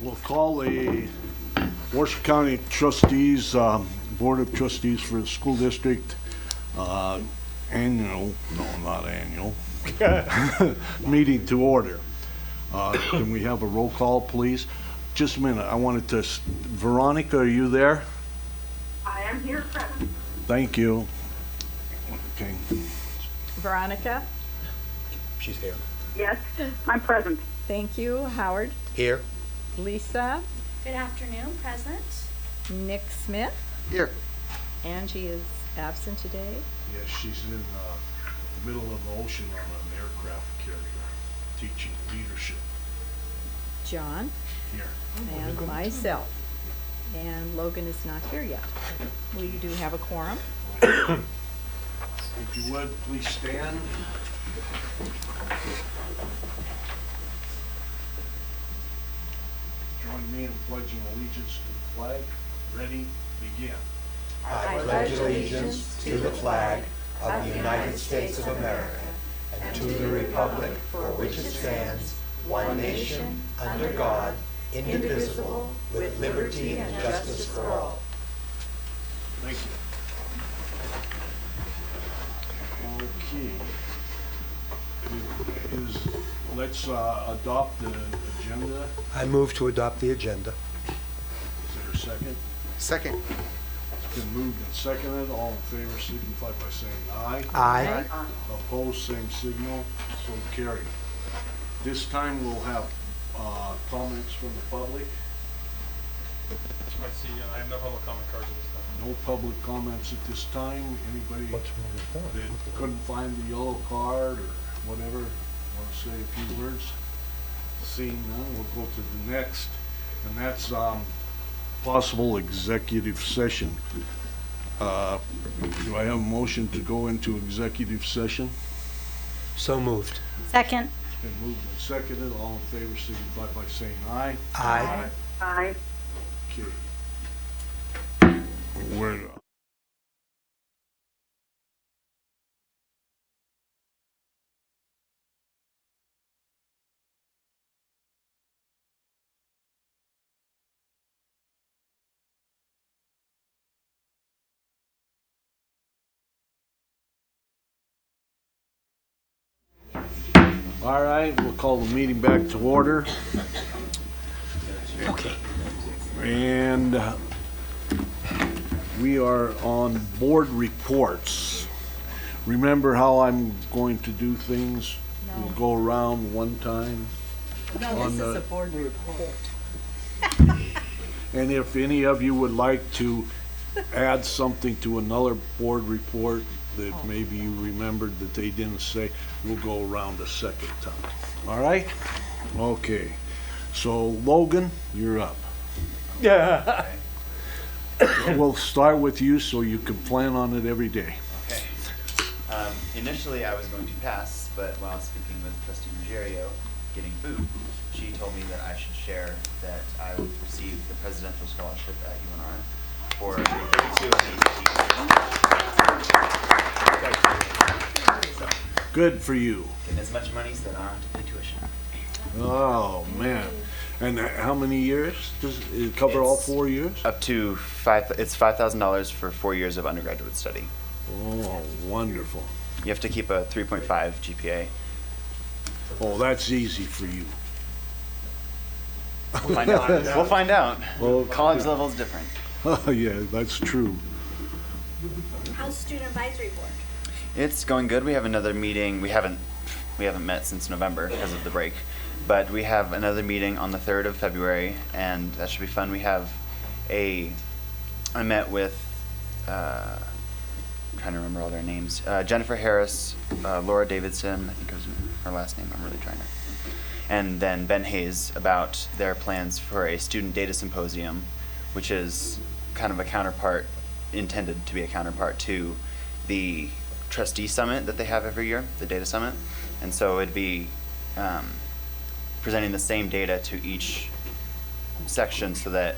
We'll call the Washoe County Trustees, Board of Trustees for the School District, annual, no, not annual, meeting to order. Can we have a roll call, please? Just a minute, I wanted to, Veronica, are you there? I am here present. Thank you. Okay. Veronica? She's here. Yes, I'm present. Thank you. Howard? Here. Lisa? Good afternoon, present. Nick Smith? Here. Angie is absent today. Yes, she's in the middle of the ocean on an aircraft carrier, teaching leadership John? here. And myself. And Logan is not here yet. We do have a quorum. If you would, please stand. Join me in pledging allegiance to the flag. Ready, begin. I pledge allegiance to the flag of the United States of America and to the republic for which it stands, one nation, under God, indivisible, with liberty and justice for all. Thank you. Okay. Let's adopt the agenda. I move to adopt the agenda. Is there a second? Second. It's been moved and seconded. All in favor signify by saying aye. Aye. Opposed, same signal. So carried. This time we'll have comments from the public. I see, I have no public comment cards at this time. No public comments at this time. Anybody What's wrong with that? that couldn't find the yellow card or whatever want to say a few words? Seeing none, we'll go to the next, and that's possible executive session. Do I have a motion to go into executive session? So moved. Second. It's been moved and seconded. All in favor signify by saying aye. Aye. Aye. Okay. We're all right, we'll call the meeting back to order. Okay. And we are on board reports. Remember how I'm going to do things? No. We'll go around one time. No, On this is the- a board report. And if any of you would like to add something to another board report that maybe you remembered that they didn't say, we'll go around a second time. All right? Okay. So Logan, you're up. Yeah. We'll start with you so you can plan on it every day. Okay. Initially, I was going to pass, but while speaking with Trustee Ruggiero, getting food, she told me that I should share that I would receive the Presidential Scholarship at UNR for grade 2 and so, Good for you. getting as much money so that I don't have to pay tuition. Oh, man. And how many years? Does it cover all It's 4 years? Up to it's $5,000 for 4 years of undergraduate study. Oh, wonderful. You have to keep a 3.5 GPA. Oh, that's easy for you. We'll find out. We'll find out. Well, College level is different. Oh, yeah, that's true. How's Student Advisory Board? It's going good. We have another meeting. We haven't met since November because of the break, but we have another meeting on the 3rd of February, and that should be fun. We have I met with I'm trying to remember all their names. Jennifer Harris, Laura Davidson, I think it was her last name. I'm really trying to. And then Ben Hayes about their plans for a student data symposium, which is kind of a counterpart, intended to be a counterpart to the trustee summit that they have every year, the data summit. And so it'd be presenting the same data to each section so that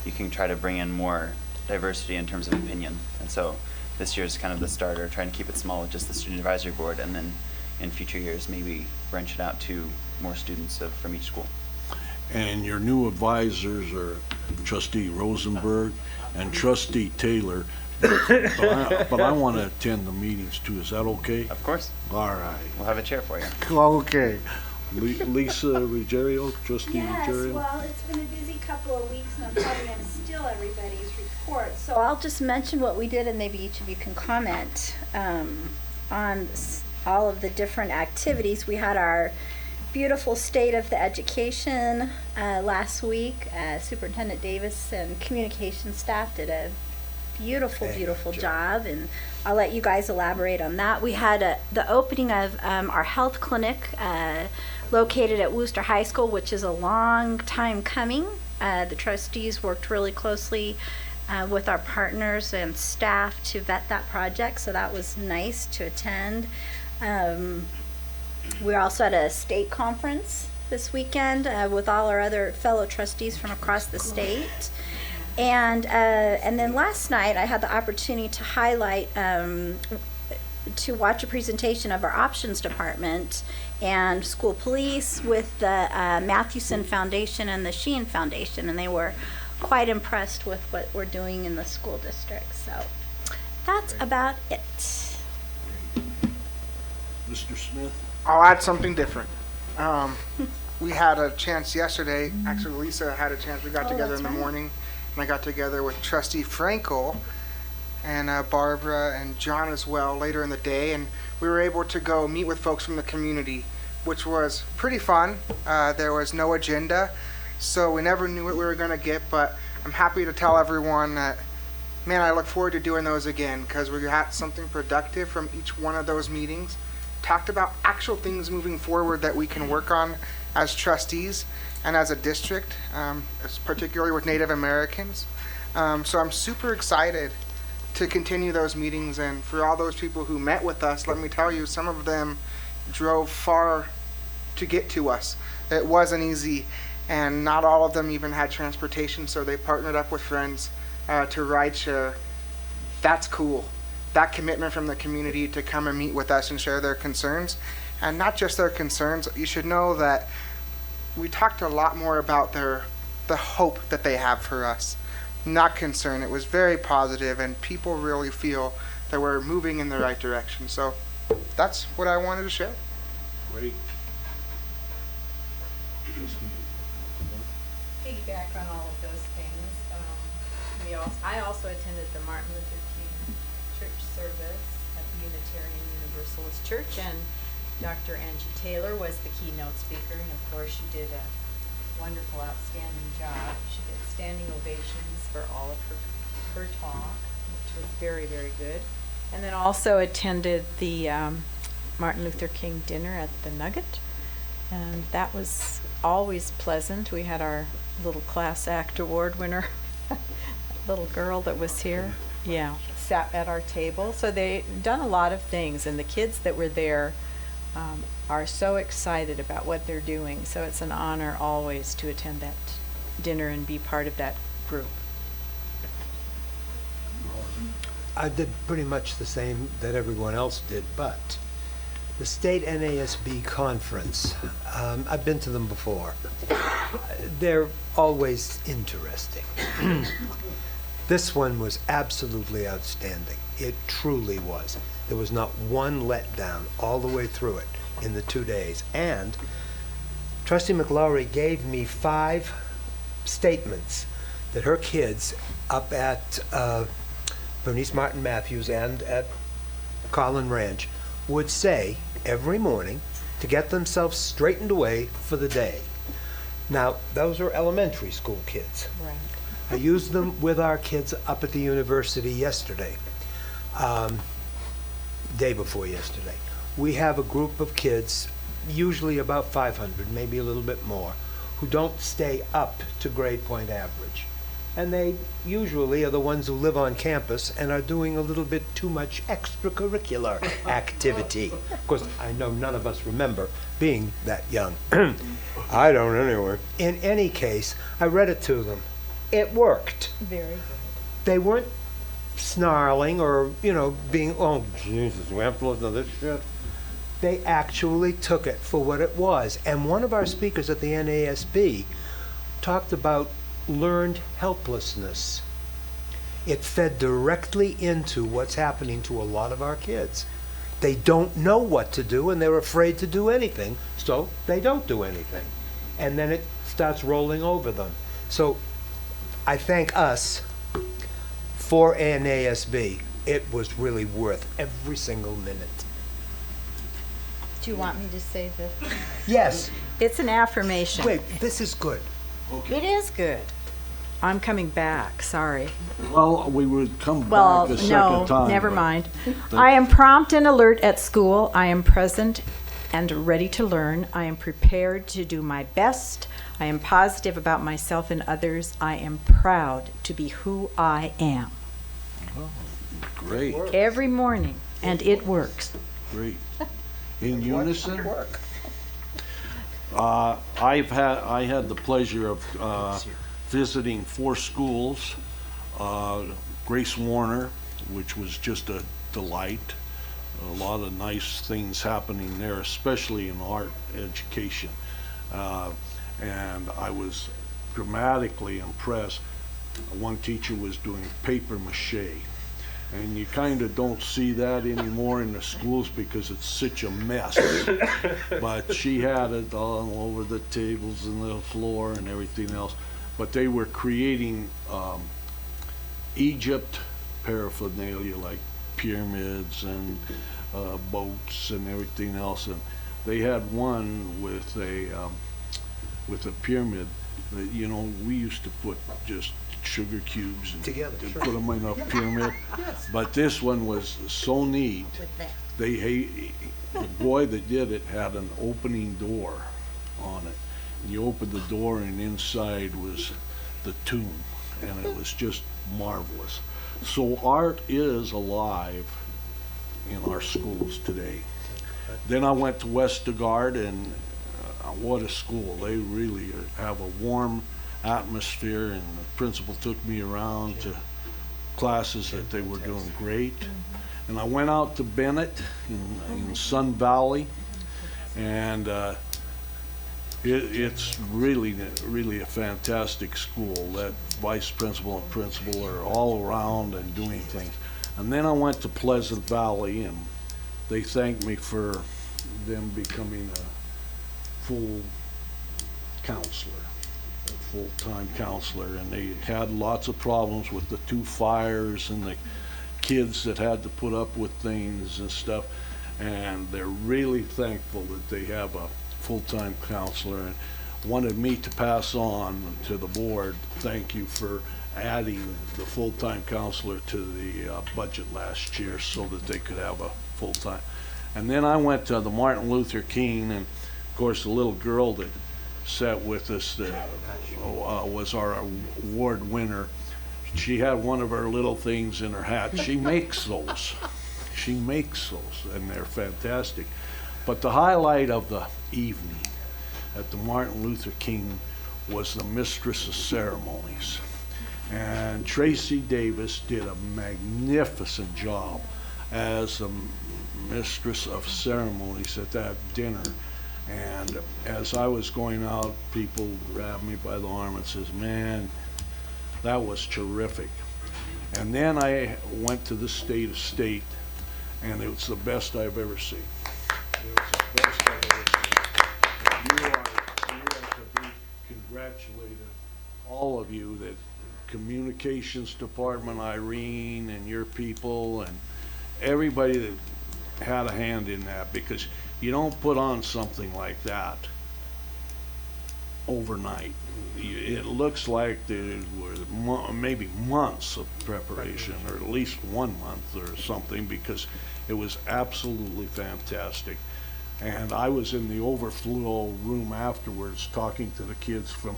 you can try to bring in more diversity in terms of opinion. And so this year is kind of the starter, trying to keep it small with just the student advisory board, and then in future years maybe branch it out to more students from each school. And your new advisors are Trustee Rosenberg and Trustee Taylor. But I want to attend the meetings too. Is that okay? Of course, All right. we'll have a chair for you. Okay. Lisa Ruggiero, Trustee Yes, Ruggiero. well, it's been a busy couple of weeks, and I'm probably going to steal everybody's report. So I'll just mention what we did, and maybe each of you can comment on all of the different activities. We had our beautiful State of the Education last week. Superintendent Davis and communication staff did a beautiful job, and I'll let you guys elaborate on that. We had the opening of our health clinic located at Worcester High School, which is a long time coming. The trustees worked really closely with our partners and staff to vet that project, so that was nice to attend. We also had a state conference this weekend with all our other fellow trustees from across the state. And then last night I had the opportunity to highlight, to watch a presentation of our options department and school police with the Mathewson Foundation and the Sheehan Foundation, and they were quite impressed with what we're doing in the school district. So that's about it. Mr. Smith? I'll add something different. We had a chance yesterday, actually Lisa had a chance, we got together in the morning, and I got together with Trustee Frankel and Barbara and John as well later in the day, and we were able to go meet with folks from the community, which was pretty fun. There was no agenda, so we never knew what we were going to get, but I'm happy to tell everyone that, man, I look forward to doing those again, because we had something productive from each one of those meetings. Talked about actual things moving forward that we can work on as trustees and as a district, particularly with Native Americans. So I'm super excited to continue those meetings, and for all those people who met with us, let me tell you, some of them drove far to get to us. It wasn't easy, and not all of them even had transportation, so they partnered up with friends to ride share. That's cool. That commitment from the community to come and meet with us and share their concerns, and not just their concerns. You should know that we talked a lot more about the hope that they have for us, not concern. It was very positive, and people really feel that we're moving in the right direction. So that's what I wanted to share. Great. Piggyback on all of those things. I also attended the Martin Luther King Church service at the Unitarian Universalist Church, and Dr. Angie Taylor was the keynote speaker, and of course she did a wonderful, outstanding job. She did standing ovations for all of her talk, which was very, very good. And then also attended the Martin Luther King dinner at the Nugget, and that was always pleasant. We had our little class act award winner, little girl that was here, sat at our table. So they've done a lot of things, and the kids that were there are so excited about what they're doing. So it's an honor always to attend that dinner and be part of that group. I did pretty much the same that everyone else did, but the state NASB conference, I've been to them before. They're always interesting. This one was absolutely outstanding. It truly was. There was not one letdown all the way through it in the 2 days. And Trustee McLaury gave me 5 statements that her kids up at Bernice Martin Matthews and at Collin Ranch would say every morning to get themselves straightened away for the day. Now, those are elementary school kids. Right. I used them with our kids up at the university yesterday, day before yesterday. We have a group of kids, usually about 500, maybe a little bit more, who don't stay up to grade point average. And they usually are the ones who live on campus and are doing a little bit too much extracurricular activity. Of course, I know none of us remember being that young. I don't anyway. In any case, I read it to them. It worked. Very good. They weren't snarling or, being, oh, Jesus, we have to listen to this shit. They actually took it for what it was. And one of our speakers at the NASB talked about learned helplessness. It fed directly into what's happening to a lot of our kids. They don't know what to do, and they're afraid to do anything, so they don't do anything. And then it starts rolling over them. So I thank us for NASB. It was really worth every single minute. Do you want me to say this? Yes. It's an affirmation. Wait, this is good. It is good. I'm coming back, sorry. Well, we would come Well, back a no, second time. never but- mind. I am prompt and alert at school. I am present and ready to learn. I am prepared to do my best. I am positive about myself and others. I am proud to be who I am. Great, Every morning, and it works. great. In unison? Work. I had the pleasure of visiting 4 schools. Grace Warner, which was just a delight. A lot of nice things happening there, especially in art education. And I was dramatically impressed. One teacher was doing paper mache. And you kind of don't see that anymore in the schools because it's such a mess. But she had it all over the tables and the floor and everything else. But they were creating Egypt paraphernalia like pyramids and boats and everything else. And they had one with a pyramid that, you know, we used to put just sugar cubes and Together, sure. put them in a pyramid. But this one was so neat. The boy that did it had an opening door on it. And you opened the door and inside was the tomb, and it was just marvelous. So art is alive in our schools today. Then I went to Westergaard, and what a school. They really have a warm atmosphere, and the principal took me around to classes that they were doing great. And I went out to Bennett in Sun Valley, and it's really a fantastic school. That vice principal and principal are all around and doing things. And then I went to Pleasant Valley, and they thanked me for them becoming a full counselor, a full-time counselor. And they had lots of problems with the 2 fires and the kids that had to put up with things and stuff. And they're really thankful that they have a full-time counselor, and wanted me to pass on to the board, thank you for adding the full-time counselor to the budget last year so that they could have a full-time. And then I went to the Martin Luther King, and of course the little girl that sat with us that was our award winner, she had one of her little things in her hat. She makes those. She makes those, and they're fantastic. But the highlight of the evening at the Martin Luther King was the Mistress of Ceremonies. And Tracy Davis did a magnificent job as the Mistress of Ceremonies at that dinner. And as I was going out, people grabbed me by the arm and says, "Man, that was terrific." And then I went to the State of State, and it was the best I've ever seen. It was the best I've ever seen. You are to be congratulated, all of you, that Communications Department, Irene, and your people, and everybody that had a hand in that, because you don't put on something like that overnight. It looks like there were maybe months of preparation, or at least 1 month or something, because it was absolutely fantastic. And I was in the overflow room afterwards talking to the kids from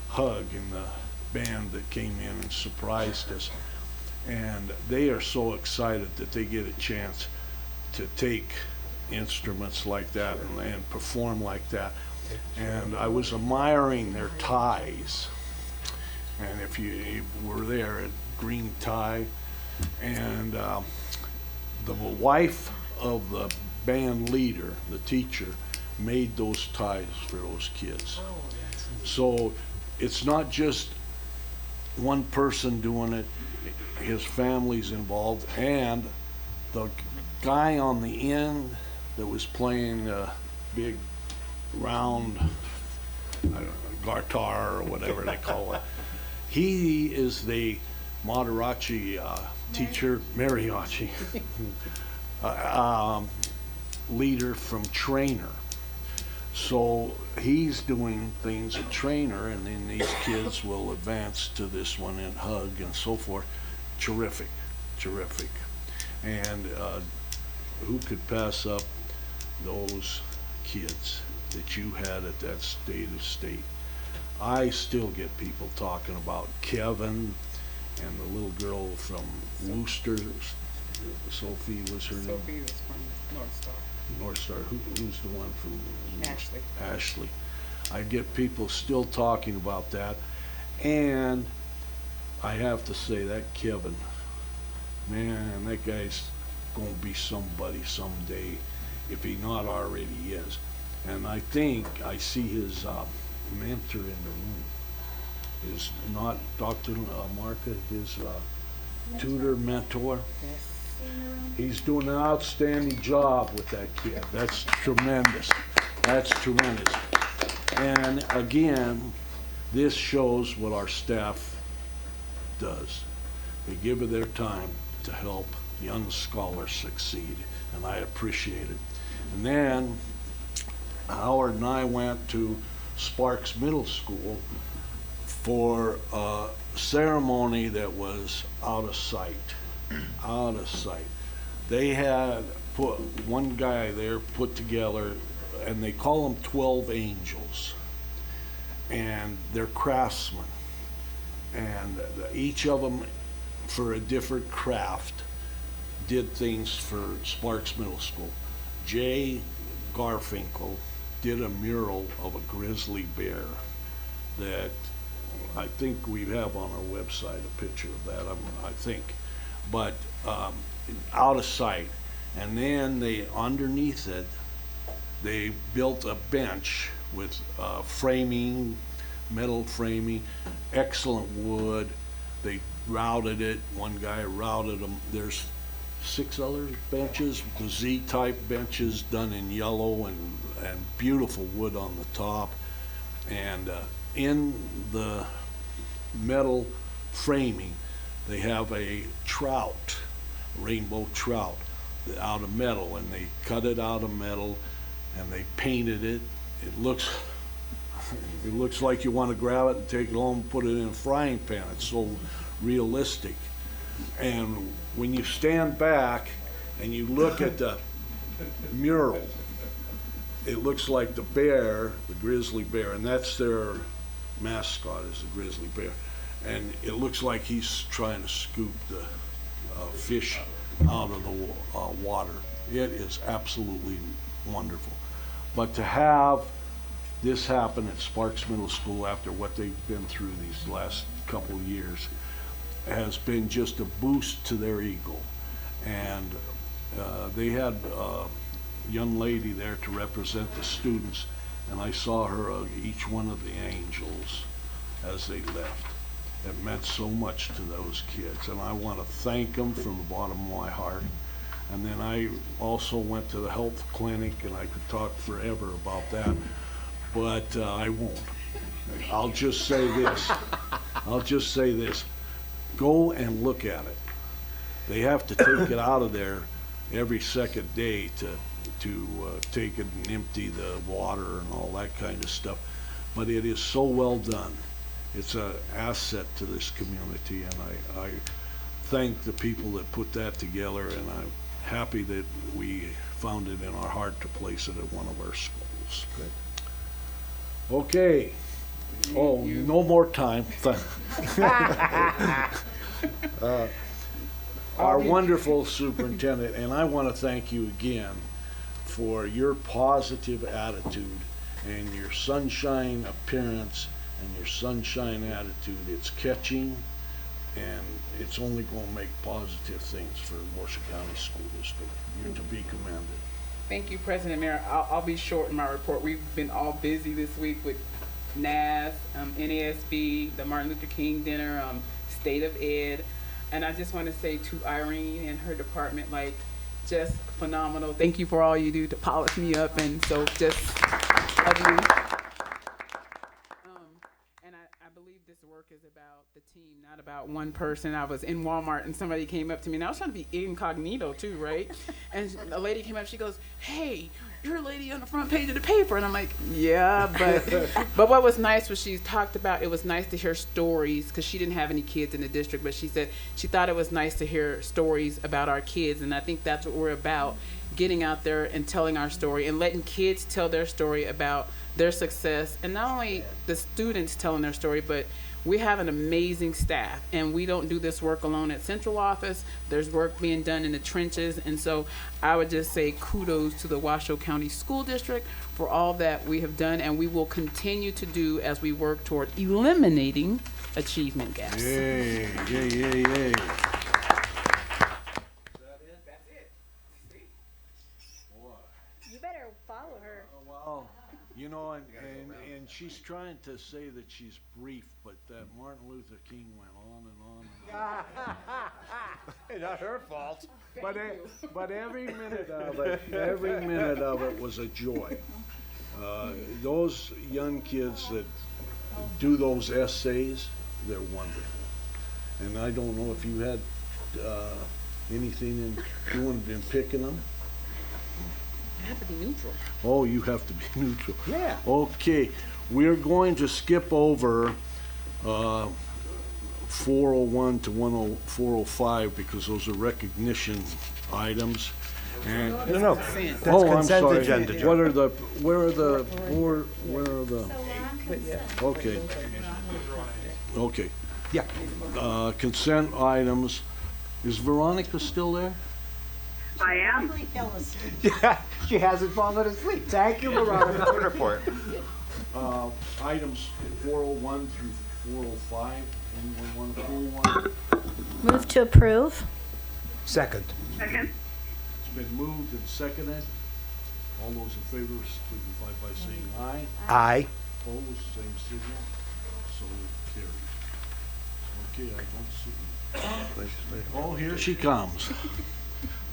Hug and the band that came in and surprised us. And they are so excited that they get a chance to take instruments like that and perform like that. And I was admiring their ties. And if you were there, a green tie. And the wife of the band leader, the teacher, made those ties for those kids. So it's not just one person doing it, his family's involved, and the guy on the end that was playing the big round, I don't know, guitar or whatever they call it, he is the mariachi teacher, mariachi leader from Trainer. So he's doing things at Trainer, and then these kids will advance to this one and hug and so forth. Terrific, terrific. And who could pass up those kids that you had at that state? I still get people talking about Kevin and the little girl from Worcester. Sophie was her name. Sophie was from North Star. North Star. Who's the one from Ashley. Ashley. I get people still talking about that, and I have to say that Kevin, man, that guy's gonna be somebody someday, if he not already is. And I think I see his mentor in the room. Is not Dr. Marca, his tutor, mentor. Yes. He's doing an outstanding job with that kid. That's tremendous. That's tremendous. And again, this shows what our staff does. They give of their time to help young scholars succeed, and I appreciate it. And then Howard and I went to Sparks Middle School for a ceremony that was out of sight. Out of sight. They had put one guy there put together, and they call them 12 angels, and they're craftsmen, and each of them for a different craft did things for Sparks Middle School. Jay Garfinkel did a mural of a grizzly bear that I think we have on our website a picture of that, I think. But out of sight. And then they, underneath it, they built a bench with framing, metal framing, excellent wood. They routed it. One guy routed them. There's 6 other benches, the Z-type benches done in yellow and beautiful wood on the top. And in the metal framing, they have a trout, rainbow trout, out of metal, and they cut it out of metal and they painted it. It looks like you want to grab it and take it home and put it in a frying pan. It's so realistic. And when you stand back and you look at the mural, it looks like the bear, the grizzly bear, and that's their mascot, is the grizzly bear. And it looks like he's trying to scoop the fish out of the water. It is absolutely wonderful. But to have this happen at Sparks Middle School after what they've been through these last couple of years has been just a boost to their ego. And they had a young lady there to represent the students, and I saw her each one of the angels as they left. It meant so much to those kids, and I want to thank them from the bottom of my heart. And then I also went to the health clinic, and I could talk forever about that, but I won't. I'll just say this. Go and look at it. They have to take it out of there every second day to take it and empty the water and all that kind of stuff. But it is so well done. It's an asset to this community, and I thank the people that put that together, and I'm happy that we found it in our heart to place it at one of our schools. Okay. Oh, no more time. Our wonderful superintendent, and I want to thank you again for your positive attitude and your sunshine appearance and your sunshine attitude. It's catching, and it's only going to make positive things for Washoe County School District. You're to be commended. Thank you, President Mayor. I'll be short in my report. We've been all busy this week with NAS, NASB, the Martin Luther King dinner, State of Ed. And I just want to say to Irene and her department, like, just phenomenal. Thank you for all you do to polish me up, and so just love you. And I believe this work is about the team, not about one person. I was in Walmart and somebody came up to me, and I was trying to be incognito too, right? And a lady came up, she goes, "Hey, you're a lady on the front page of the paper." And I'm like, yeah, but what was nice was she talked about, it was nice to hear stories, because she didn't have any kids in the district, but she said she thought it was nice to hear stories about our kids. And I think that's what we're about, getting out there and telling our story and letting kids tell their story about their success. And not only the students telling their story, but we have an amazing staff, and we don't do this work alone at central office. There's work being done in the trenches. And so I would just say kudos to the Washoe County School District for all that we have done, and we will continue to do as we work toward eliminating achievement gaps. Yay, yay, yay, yay. You better follow her. Well, you know, and she's trying to say that she's brief, but that Martin Luther King went on and on and on. Not her fault. But every minute of it was a joy. Those young kids that do those essays, they're wonderful. And I don't know if you had anything in picking them. I have to be neutral. Oh, you have to be neutral. Yeah. Okay, we're going to skip over 401 to 405 because those are recognition items. And No, that's oh, I'm consent sorry. agenda. Where are the? Okay. Okay. Yeah. Consent items. Is Veronica still there? I am. Yeah, she hasn't fallen asleep. Thank you, Veronica. Report. Items 401 through 405. Anyone want to pull one? Move to approve. Second. Second. It's been moved and seconded. All those in favor signify by saying aye. Aye. Opposed, same signal. So carried. Okay, I don't see. Oh, here she comes.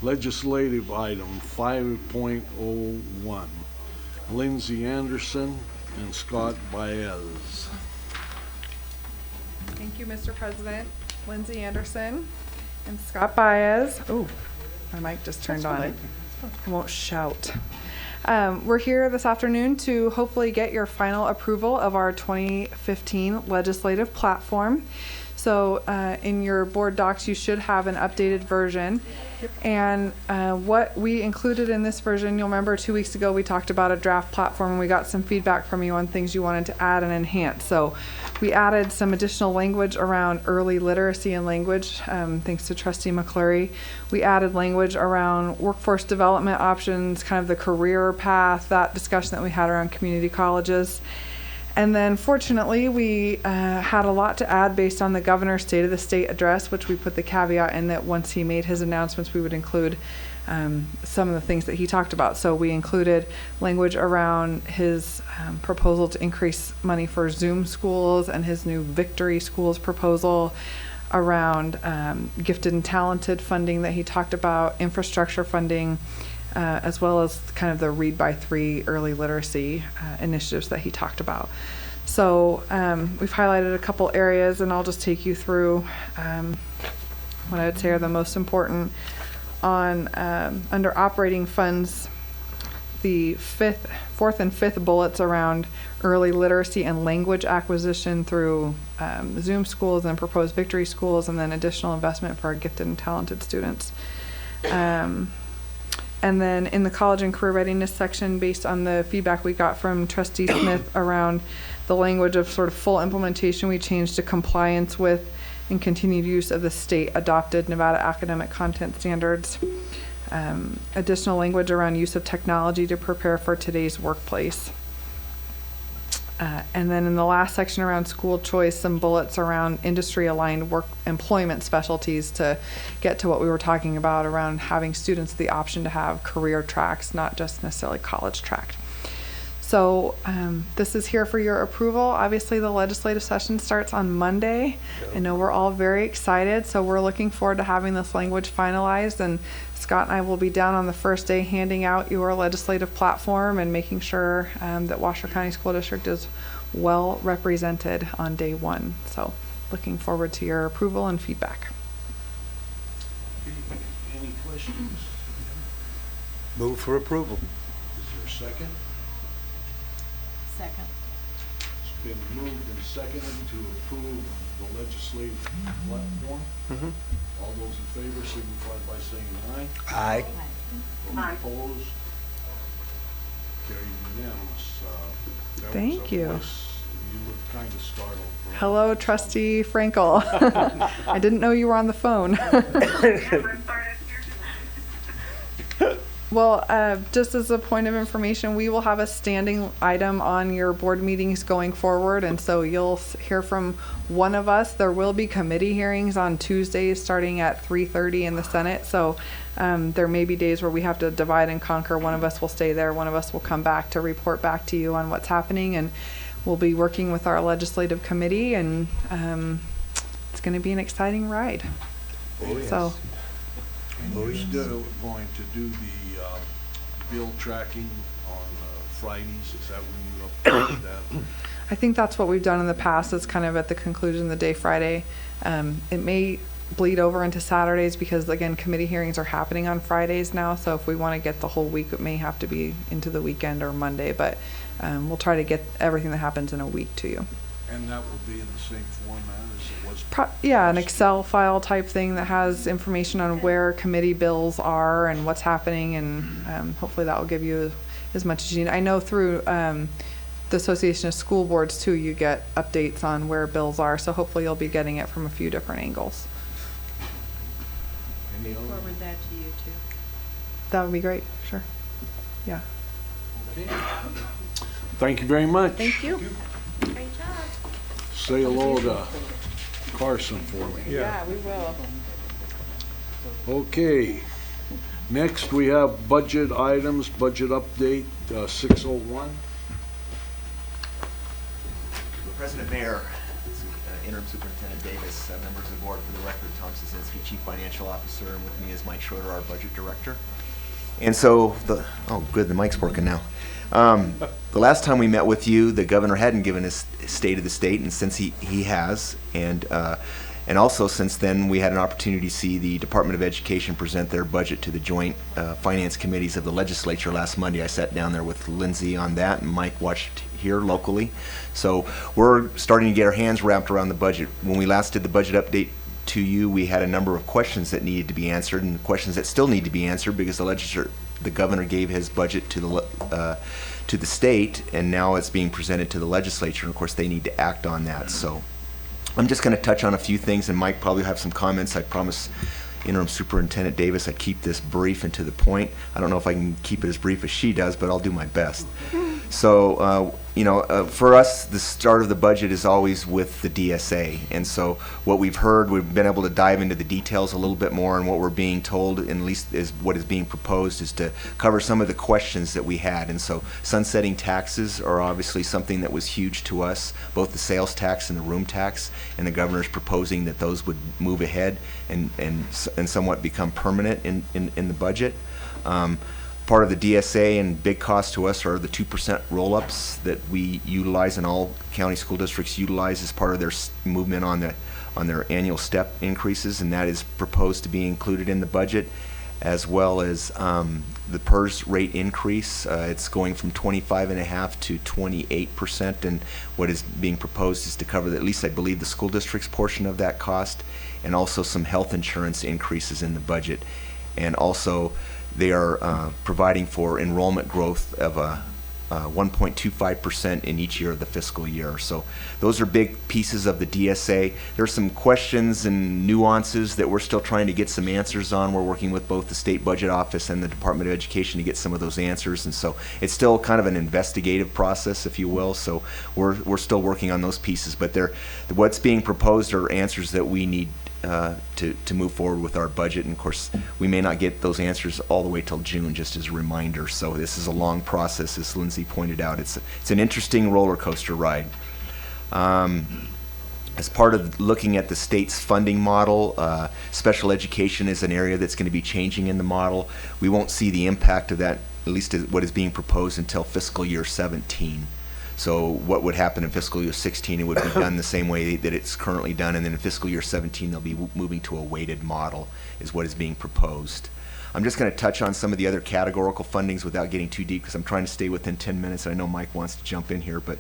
Legislative item 5.01. Lindsay Anderson and Scott Baez. Thank you, Mr. President. Lindsay Anderson and Scott Baez. Oh, my mic just turned on. I won't shout. We're here this afternoon to hopefully get your final approval of our 2015 legislative platform. So in your board docs, you should have an updated version. And what we included in this version, you'll remember 2 weeks ago we talked about a draft platform, and we got some feedback from you on things you wanted to add and enhance. So we added some additional language around early literacy and language, thanks to Trustee McClurry. We added language around workforce development options, kind of the career path, that discussion that we had around community colleges. And then fortunately, we had a lot to add based on the governor's State of the State address, which we put the caveat in that once he made his announcements, we would include some of the things that he talked about. So we included language around his proposal to increase money for Zoom schools and his new Victory Schools proposal around gifted and talented funding that he talked about, infrastructure funding, as well as kind of the Read by 3 early literacy initiatives that he talked about. So we've highlighted a couple areas, and I'll just take you through what I would say are the most important. On under operating funds, the fourth and fifth bullets around early literacy and language acquisition through Zoom schools and proposed Victory schools, and then additional investment for our gifted and talented students. And then in the college and career readiness section, based on the feedback we got from Trustee Smith around the language of sort of full implementation, we changed to compliance with and continued use of the state adopted Nevada academic content standards. Additional language around use of technology to prepare for today's workplace. And then in the last section around school choice, some bullets around industry-aligned work employment specialties to get to what we were talking about around having students the option to have career tracks, not just necessarily college track. So this is here for your approval. Obviously, the legislative session starts on Monday. I know we're all very excited, so we're looking forward to having this language finalized. And Scott and I will be down on the first day handing out your legislative platform and making sure that Washoe County School District is well represented on day one. So looking forward to your approval and feedback. Any questions? Move for approval. Is there a second? Second. It's been moved and seconded to approve the legislative platform. All those in favor signify by saying aye. Aye. Those opposed? Carried unanimous. That Thank was a you. voice. You looked kind of startled. Hello, Trustee Frankel. I didn't know you were on the phone. Well, just as a point of information, we will have a standing item on your board meetings going forward, and so you'll hear from one of us. There will be committee hearings on Tuesdays starting at 3:30 in the Senate, so there may be days where we have to divide and conquer. One of us will stay there, one of us will come back to report back to you on what's happening, and we'll be working with our legislative committee, and it's going to be an exciting ride. Oh, yes. So. And you're still going to do the bill tracking on Fridays? Is that when you update that? I think that's what we've done in the past. It's kind of at the conclusion of the day Friday. It may bleed over into Saturdays because, again, committee hearings are happening on Fridays now. So if we want to get the whole week, it may have to be into the weekend or Monday. But we'll try to get everything that happens in a week to you. And that will be in the same format as it was? Yeah, an Excel file type thing that has information on where committee bills are and what's happening, and hopefully that will give you as much as you need. I know through the Association of School Boards too, you get updates on where bills are, so hopefully you'll be getting it from a few different angles. Any other? Forward that to you too. That would be great, sure. Yeah. Okay. Thank you very much. Thank you. Great job. Say hello to Carson for me. Yeah, we will. Okay. Next, we have budget items, budget update, 601. President Mayor, Interim Superintendent Davis, members of the board, for the record, Tom Szynski, Chief Financial Officer, and with me is Mike Schroeder, our Budget Director. And so, oh good, the mic's working now. The last time we met with you, the governor hadn't given us state of the state, and since he has, and also since then, we had an opportunity to see the Department of Education present their budget to the joint finance committees of the legislature last Monday. I sat down there with Lindsay on that, and Mike watched here locally. So we're starting to get our hands wrapped around the budget. When we last did the budget update to you, we had a number of questions that needed to be answered, and questions that still need to be answered because the governor gave his budget to the state, and now it's being presented to the legislature, and of course they need to act on that. So I'm just going to touch on a few things, and Mike probably have some comments. I promise Interim Superintendent Davis I'd keep this brief and to the point. I don't know if I can keep it as brief as she does, but I'll do my best. So, for us, the start of the budget is always with the DSA. And so what we've heard, we've been able to dive into the details a little bit more, and what we're being told, and at least is what is being proposed, is to cover some of the questions that we had. And so sunsetting taxes are obviously something that was huge to us, both the sales tax and the room tax, and the governor's proposing that those would move ahead and somewhat become permanent in the budget. Part of the DSA and big cost to us are the 2% roll-ups that we utilize, and all county school districts utilize as part of their movement on their annual step increases, and that is proposed to be included in the budget, as well as the PERS rate increase. It's going from 25.5% to 28%, and what is being proposed is to cover at least, I believe, the school district's portion of that cost, and also some health insurance increases in the budget. And also they are providing for enrollment growth of 1.25% in each year of the fiscal year. So those are big pieces of the DSA. There's some questions and nuances that we're still trying to get some answers on. We're working with both the State Budget Office and the Department of Education to get some of those answers, and so it's still kind of an investigative process, if you will. So we're still working on those pieces, but what's being proposed are answers that we need to move forward with our budget. And of course, we may not get those answers all the way till June, just as a reminder. So this is a long process, as Lindsay pointed out. It's an interesting roller coaster ride. As part of looking at the state's funding model, special education is an area that's going to be changing in the model. We won't see the impact of that, at least what is being proposed, until fiscal year 17. So what would happen in fiscal year 16, it would be done the same way that it's currently done, and then in fiscal year 17 they'll be moving to a weighted model is what is being proposed. I'm just going to touch on some of the other categorical fundings without getting too deep, because I'm trying to stay within 10 minutes. I know Mike wants to jump in here, but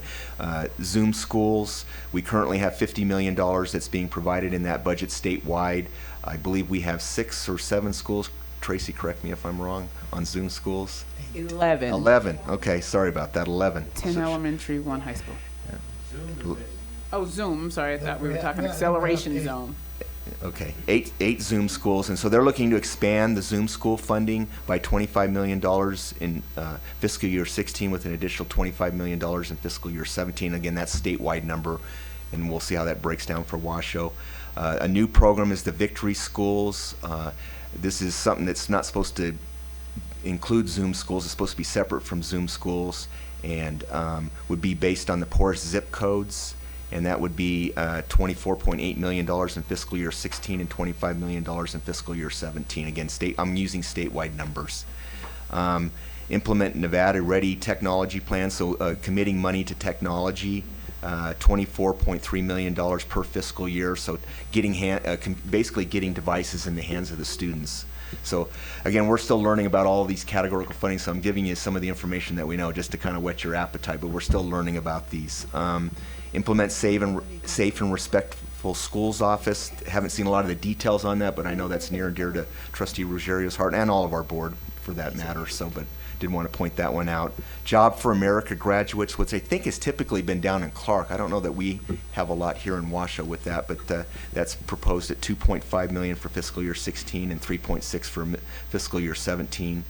Zoom schools, we currently have $50 million that's being provided in that budget statewide. I believe we have 6 or 7 schools. Tracy, correct me if I'm wrong, on Zoom schools. 11. 11. Okay, sorry about that. 11. 10 elementary, 1 high school. Yeah. Oh, Zoom. I'm sorry. I thought we were talking acceleration zone. Okay, eight Zoom schools, and so they're looking to expand the Zoom school funding by $25 million in fiscal year 16, with an additional $25 million in fiscal year 17. Again, that's a statewide number, and we'll see how that breaks down for Washoe. A new program is the Victory Schools. This is something that's not supposed to include Zoom schools. It's supposed to be separate from Zoom schools, and would be based on the poorest zip codes. And that would be $24.8 million in fiscal year 16 and $25 million in fiscal year 17. Again, I'm using statewide numbers. Implement Nevada Ready technology plan, so committing money to technology, $24.3 million per fiscal year. So basically getting devices in the hands of the students. So again, we're still learning about all of these categorical funding, so I'm giving you some of the information that we know just to kind of whet your appetite, but we're still learning about these. Implement Safe and Respectful Schools Office. Haven't seen a lot of the details on that, but I know that's near and dear to Trustee Ruggiero's heart, and all of our board for that matter, so, but did want to point that one out. Job for America graduates, which I think has typically been down in Clark. I don't know that we have a lot here in Washoe with that, but that's proposed at $2.5 million for fiscal year 16 and $3.6 for fiscal year 17.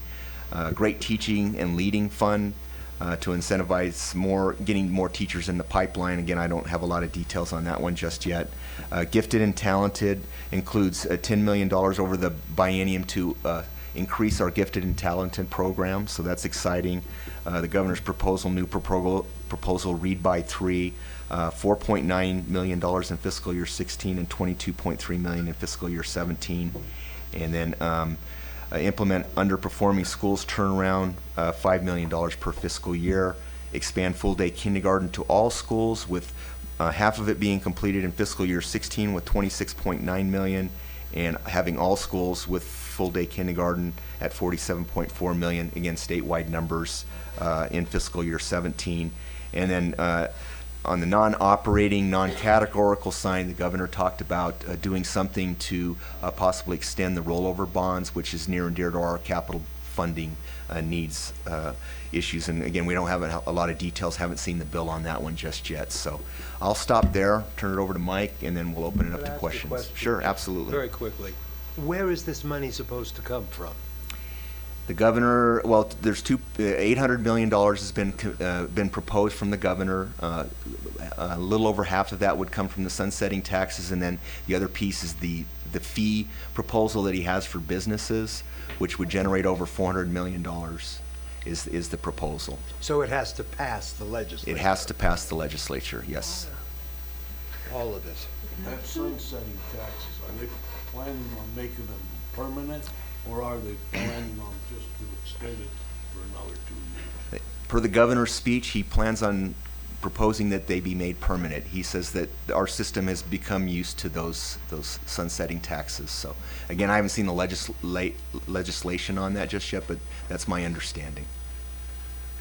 Great Teaching and Leading Fund, to incentivize getting more teachers in the pipeline. Again, I don't have a lot of details on that one just yet. Gifted and Talented includes $10 million over the biennium to increase our Gifted and Talented program, so that's exciting. The governor's new proposal, Read by 3, $4.9 million in fiscal year 16 and $22.3 million in fiscal year 17. And then implement underperforming schools turnaround, $5 million per fiscal year. Expand full-day kindergarten to all schools, with half of it being completed in fiscal year 16 with $26.9 million, and having all schools with full-day kindergarten at $47.4 million, again, statewide numbers in fiscal year 17. And then on the non-operating, non-categorical side, the governor talked about doing something to possibly extend the rollover bonds, which is near and dear to our capital funding needs issues. And again, we don't have a lot of details, haven't seen the bill on that one just yet. So I'll stop there, turn it over to Mike, and then we'll open it up to questions. Sure, absolutely. Very quickly. Where is this money supposed to come from? The governor, well, there's $800 million has been proposed from the governor. A little over half of that would come from the sunsetting taxes, and then the other piece is the fee proposal that he has for businesses, which would generate over $400 million, is the proposal. So it has to pass the legislature? It has to pass the legislature, yes. All of it. That sunsetting taxes, are they planning on making them permanent, or are they planning on just to extend it for another 2 years? Per the governor's speech, he plans on proposing that they be made permanent. He says that our system has become used to those sunsetting taxes. So again, I haven't seen the legislation on that just yet, but that's my understanding.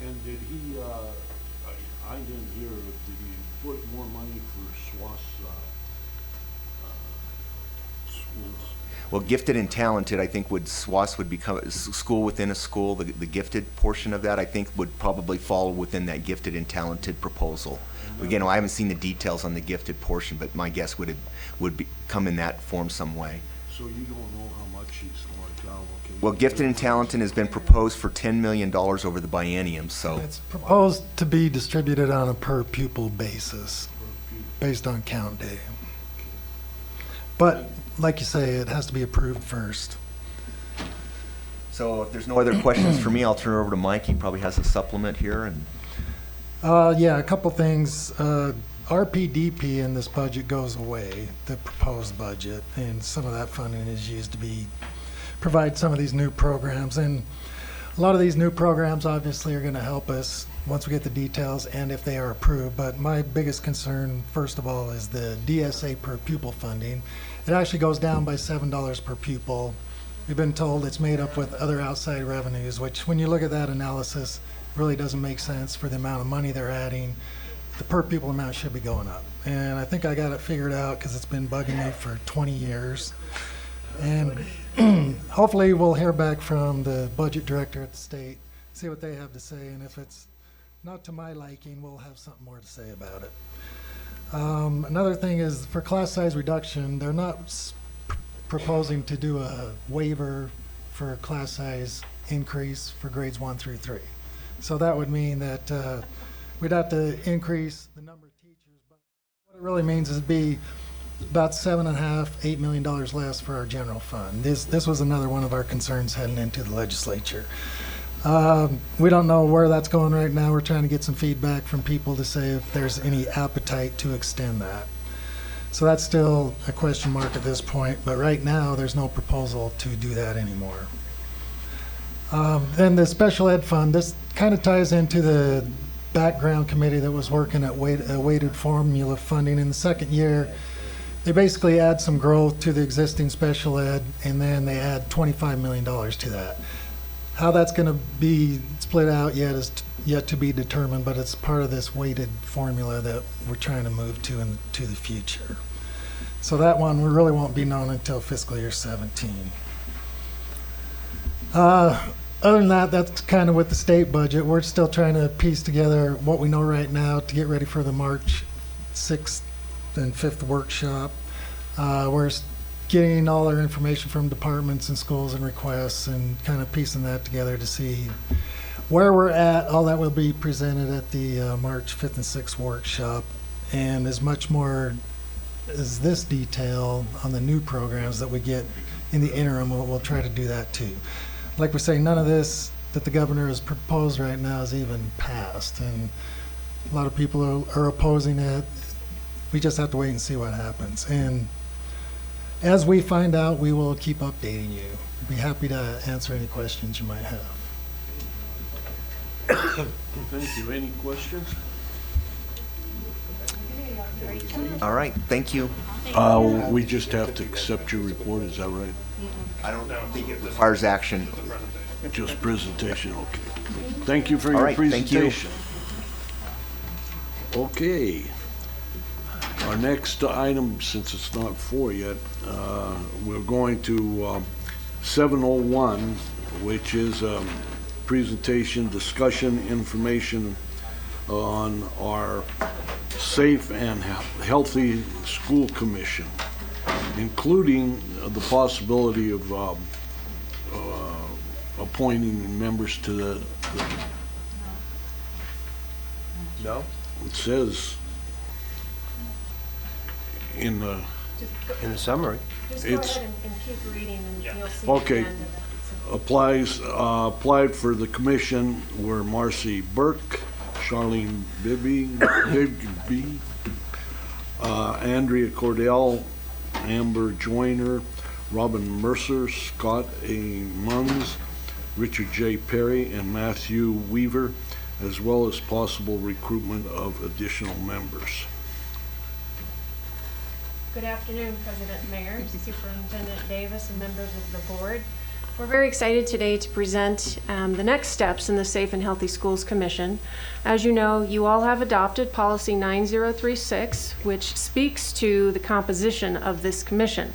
And did he, I didn't hear, did he put more money for SWAS schools? Well, Gifted and Talented, I think SWAS would become a school within a school. The gifted portion of that, I think, would probably fall within that Gifted and Talented proposal. Again, I haven't seen the details on the gifted portion, but my guess would come in that form some way. So you don't know how much he's going to allocate? Well, Gifted and Talented has been proposed for $10 million over the biennium, so. It's proposed to be distributed on a per pupil basis, based on count day. But like you say, it has to be approved first. So if there's no other questions for me, I'll turn it over to Mike. He probably has a supplement here. And Yeah, a couple things. RPDP in this budget goes away, the proposed budget, and some of that funding is used to provide some of these new programs. And a lot of these new programs obviously are going to help us once we get the details and if they are approved. But my biggest concern, first of all, is the DSA per pupil funding. It actually goes down by $7 per pupil. We've been told it's made up with other outside revenues, which when you look at that analysis, really doesn't make sense for the amount of money they're adding. The per pupil amount should be going up. And I think I got it figured out because it's been bugging me for 20 years. And hopefully we'll hear back from the budget director at the state, see what they have to say. And if it's not to my liking, we'll have something more to say about it. Another thing is for class size reduction, they're not proposing to do a waiver for class size increase for grades 1 through 3. So that would mean that we'd have to increase the number of teachers, but what it really means is it'd be about $7.5–8 million less for our general fund. This was another one of our concerns heading into the legislature. We don't know where that's going right now. We're trying to get some feedback from people to say if there's any appetite to extend that. So that's still a question mark at this point, but right now there's no proposal to do that anymore. Then the special ed fund, this kind of ties into the background committee that was working at weighted formula funding. In the second year, they basically add some growth to the existing special ed, and then they add $25 million to that. How that's going to be split out is yet to be determined, but it's part of this weighted formula that we're trying to move to into the future. So that one we really won't be known until fiscal year 17. Other than that, that's kind of with the state budget. We're still trying to piece together what we know right now to get ready for the March 6th and 5th workshop. We're getting all our information from departments and schools and requests and kind of piecing that together to see where we're at. All that will be presented at the March 5th and 6th workshop, and as much more as this detail on the new programs that we get in the interim, we'll try to do that too. Like we say, none of this that the governor has proposed right now is even passed, and a lot of people are opposing it. We just have to wait and see what happens. And as we find out, we will keep updating you. Be happy to answer any questions you might have. Thank you. Any questions? all right, thank you. We just have to accept your report, is that right? I don't think it requires action. Just presentation, okay. Thank you for All your right, thank you. presentation. Okay. Our next item, since it's not 4 yet, we're going to 701, which is presentation, discussion, information on our Safe and Healthy School Commission, including the possibility of appointing members to the No? it says in the In the summary. Just go It's- ahead and keep reading and you'll see. Okay. at the end of it. applied for the commission were Marcy Burke, Charlene Bibby, Andrea Cordell, Amber Joyner, Robin Mercer, Scott A. Munns, Richard J. Perry, and Matthew Weaver, as well as possible recruitment of additional members. Good afternoon, President Mayor, Superintendent Davis, and members of the board. We're very excited today to present the next steps in the Safe and Healthy Schools Commission. As you know, you all have adopted Policy 9036, which speaks to the composition of this commission.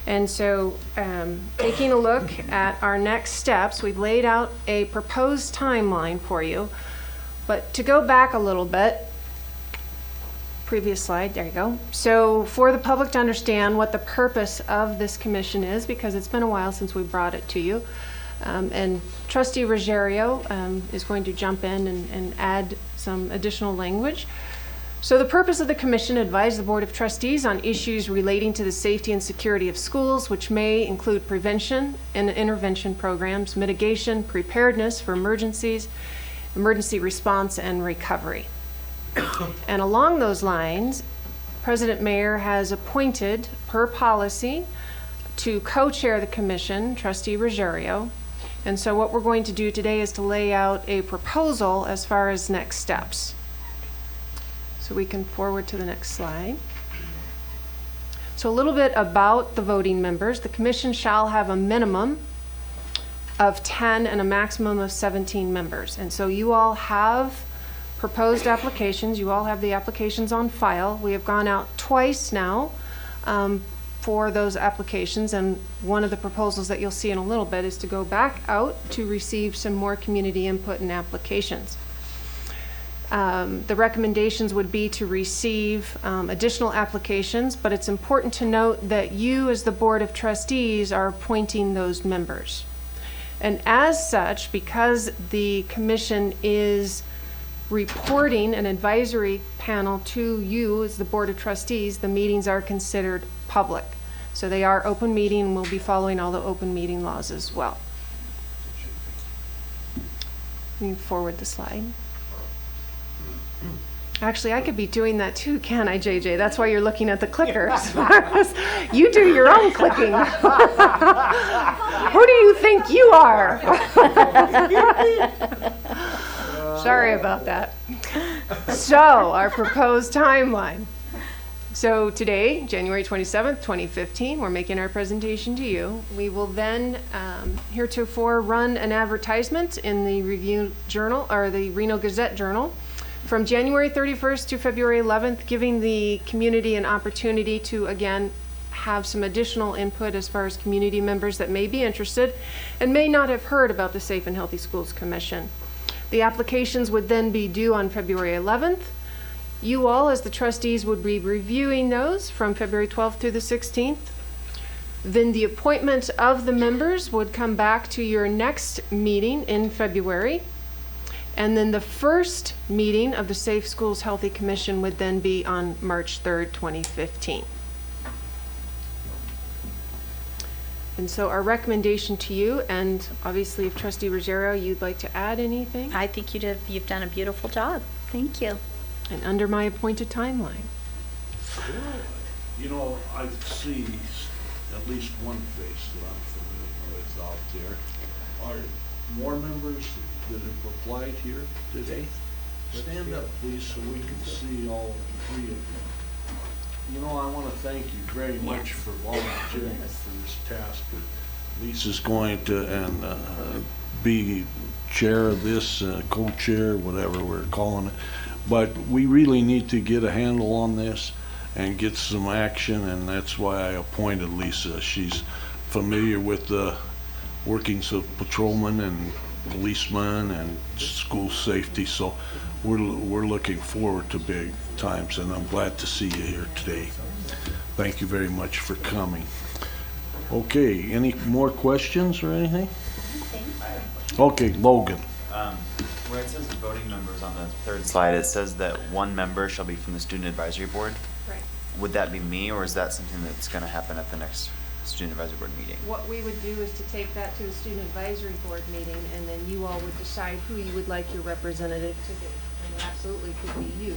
And so, taking a look at our next steps, we've laid out a proposed timeline for you. But to go back a little bit, previous slide, there you go. So for the public to understand what the purpose of this commission is, because it's been a while since we brought it to you, and Trustee Ruggiero is going to jump in and add some additional language. So the purpose of the commission advised the Board of Trustees on issues relating to the safety and security of schools, which may include prevention and intervention programs, mitigation, preparedness for emergencies, emergency response, and recovery. And along those lines, President Mayer has appointed, per policy, to co-chair the commission, Trustee Ruggiero. And so what we're going to do today is to lay out a proposal as far as next steps. So we can forward to the next slide. So a little bit about the voting members. The commission shall have a minimum of 10 and a maximum of 17 members. And so you all have proposed applications. You all have the applications on file. We have gone out twice now for those applications, and one of the proposals that you'll see in a little bit is to go back out to receive some more community input and applications. The recommendations would be to receive additional applications, but it's important to note that you as the Board of Trustees are appointing those members. And as such, because the commission is reporting an advisory panel to you as the Board of Trustees, the meetings are considered public. So they are open meeting, and we'll be following all the open meeting laws as well. Let me forward the slide. Actually, I could be doing that too, can't I, JJ? That's why you're looking at the clicker. You do your own clicking. Who do you think you are? Sorry about that. So, our proposed timeline. So today, January 27th, 2015, we're making our presentation to you. We will then, heretofore, run an advertisement in the Review Journal, or the Reno Gazette Journal, from January 31st to February 11th, giving the community an opportunity to, again, have some additional input as far as community members that may be interested and may not have heard about the Safe and Healthy Schools Commission. The applications would then be due on February 11th. You all, as the trustees, would be reviewing those from February 12th through the 16th. Then the appointment of the members would come back to your next meeting in February. And then the first meeting of the Safe Schools Healthy Commission would then be on March 3rd, 2015. And so our recommendation to you, and obviously if Trustee Ruggiero, you'd like to add anything? I think you've done a beautiful job. Thank you. And under my appointed timeline. You know, I see at least one face that I'm familiar with out there. Are more members that have applied here today? Stand up, please, so we can see all three of you. You know, I want to thank you very much for volunteering for this task. Lisa's going to be chair of this, co-chair, whatever we're calling it. But we really need to get a handle on this and get some action, and that's why I appointed Lisa. She's familiar with the workings of patrolmen and policemen and school safety, so we're looking forward to big times, and I'm glad to see you here today. Thank you very much for coming. Okay, any more questions or anything? Okay, Logan. Where it says voting members on the third slide, it says that one member shall be from the Student Advisory Board. Right. Would that be me, or is that something that's going to happen at the next Student Advisory Board meeting? What we would do is to take that to the Student Advisory Board meeting, and then you all would decide who you would like your representative to be. And it absolutely could be you,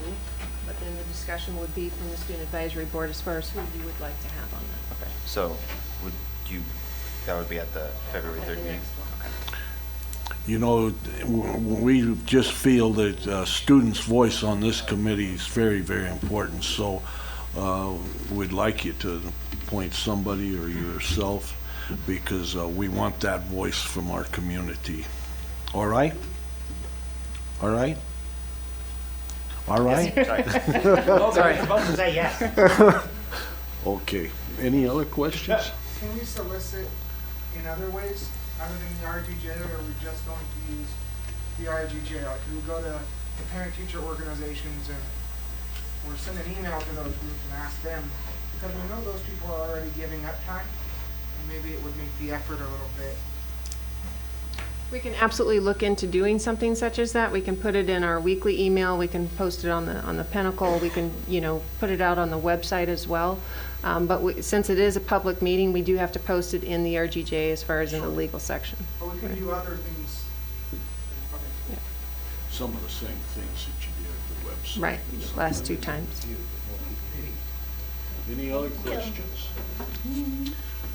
but then the discussion would be from the Student Advisory Board as far as who you would like to have on that. Okay, so that would be at the February 3rd meeting? Okay. You know, we just feel that students' voice on this committee is very, very important. So we'd like you to appoint somebody or yourself, because we want that voice from our community. All right? All right? All right? Sorry. Supposed to say yes. Okay. Any other questions? Can we solicit in other ways other than the RGJ, or are we just going to use the RGJ? Like, can we go to the parent-teacher organizations or send an email to those groups and ask them? Because we know those people are already giving up time, and maybe it would make the effort a little bit. We can absolutely look into doing something such as that. We can put it in our weekly email. We can post it on the Pinnacle. We can, put it out on the website as well. But since it is a public meeting, we do have to post it in the RGJ as far as in the legal section. But we can do other things. Some of the same things that you did at the website. Right, last 2 times. Any other questions?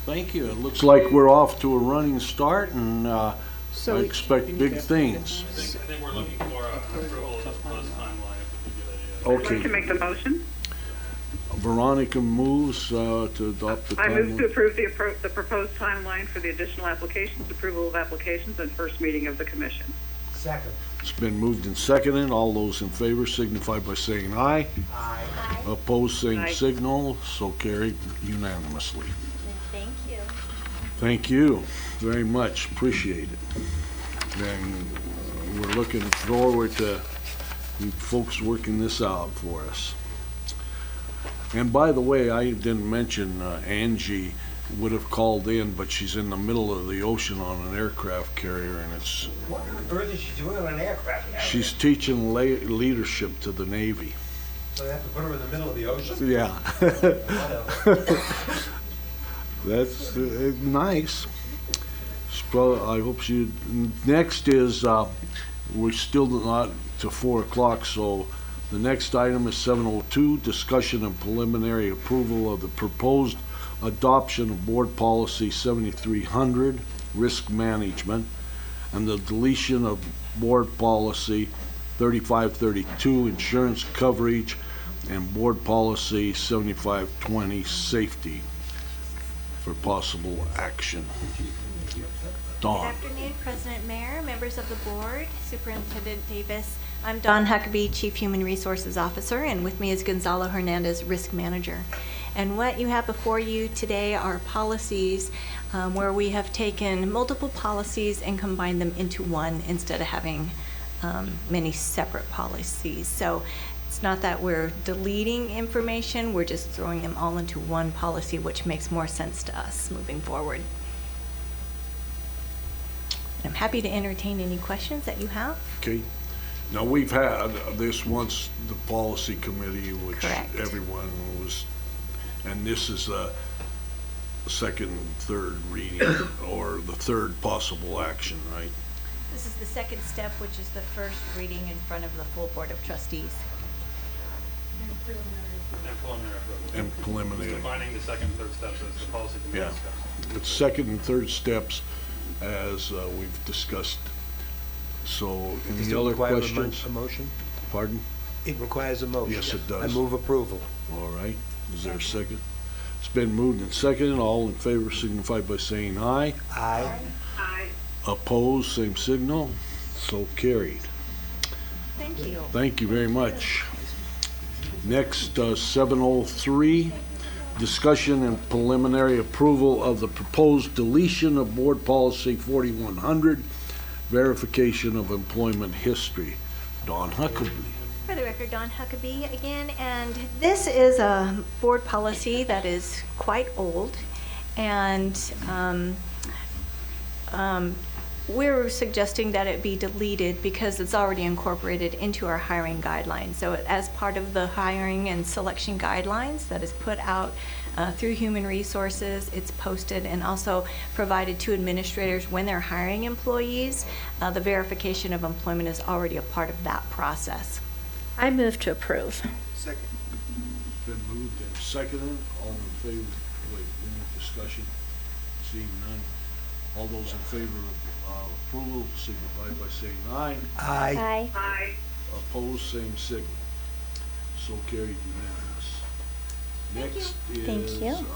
Thank you. It looks like we're off to a running start, and I expect big things. I think we're looking for approval of the proposed timeline if we could get a. I'd like to make the motion. Veronica moves to adopt the I move to timeline. approve the proposed timeline for the additional applications, approval of applications, and first meeting of the commission. Second. It's been moved and seconded. All those in favor signify by saying aye. Aye. Opposed, same Aye. signal. So carried unanimously. Thank you. Thank you very much. Appreciate it. And we're looking forward to you folks working this out for us. And by the way, I didn't mention Angie would have called in, but she's in the middle of the ocean on an aircraft carrier, and it's What on earth is she doing on an aircraft carrier? she's teaching leadership to the Navy. So they have to put her in the middle of the ocean? Yeah. Whatever. That's nice. I hope she. Next is we're still not to 4 o'clock, so the next item is 7:02. Discussion and preliminary approval of the proposed adoption of Board Policy 7300, Risk Management, and the deletion of Board Policy 3532, Insurance Coverage, and Board Policy 7520, Safety, for possible action. Dawn. Good afternoon, President Mayor, members of the board, Superintendent Davis. I'm Dawn Huckabee, Chief Human Resources Officer, and with me is Gonzalo Hernandez, Risk Manager. And what you have before you today are policies where we have taken multiple policies and combined them into one instead of having many separate policies. So it's not that we're deleting information, we're just throwing them all into one policy, which makes more sense to us moving forward. I'm happy to entertain any questions that you have. Okay. Now, we've had this once, the policy committee, which Correct. everyone was, and this is the second, third reading, or the third possible action, right? This is the second step, which is the first reading in front of the full Board of Trustees. And preliminary approval. And preliminary. Combining the second and third steps as the policy committee Yeah. discussed. It's second and third steps, as we've discussed. So, Does any it other require questions? a motion? Pardon? It requires a motion. Yes, it does. I move approval. All right. Is there a second? It's been moved and seconded. All in favor signify by saying aye. Aye. Aye. Opposed, same signal. So carried. Thank you. Thank you very much. Next, 7:03, discussion and preliminary approval of the proposed deletion of Board Policy 4100, verification of employment history. Dawn Huckabee. For the record, Dawn Huckabee again, and this is a board policy that is quite old, and we're suggesting that it be deleted because it's already incorporated into our hiring guidelines. So as part of the hiring and selection guidelines that is put out through Human Resources, it's posted and also provided to administrators when they're hiring employees. The verification of employment is already a part of that process. I move to approve. Second. Been moved and seconded. All in favor? Wait, any discussion? Seeing none. All those in favor of approval signify by saying aye. Aye. Aye. Opposed, same signal. So carried unanimous. Next is, Thank you.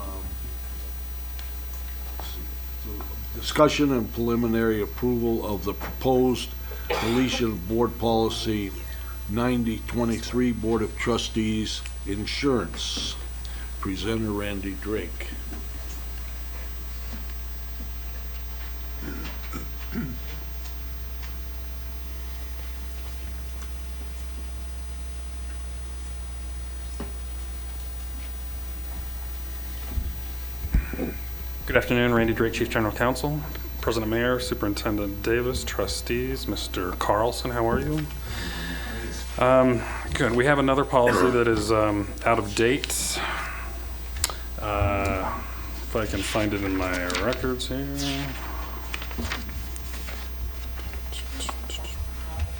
let's see, the discussion and preliminary approval of the proposed deletion of Board Policy 9023, Board of Trustees, Insurance. Presenter Randy Drake. Good afternoon, Randy Drake, Chief General Counsel. President Mayor, Superintendent Davis, trustees, Mr. Carlson, how are you? Good. We have another policy that is out of date. If I can find it in my records here.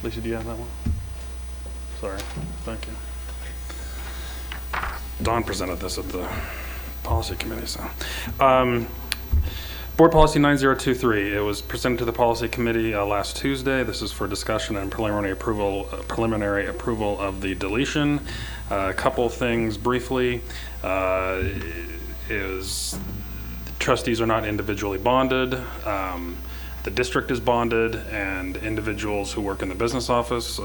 Lisa, do you have that one? Sorry. Thank you. Don presented this at the policy committee, so. Board Policy 9023, it was presented to the policy committee last Tuesday. This is for discussion and preliminary approval of the deletion. A couple things briefly is trustees are not individually bonded. The district is bonded, and individuals who work in the business office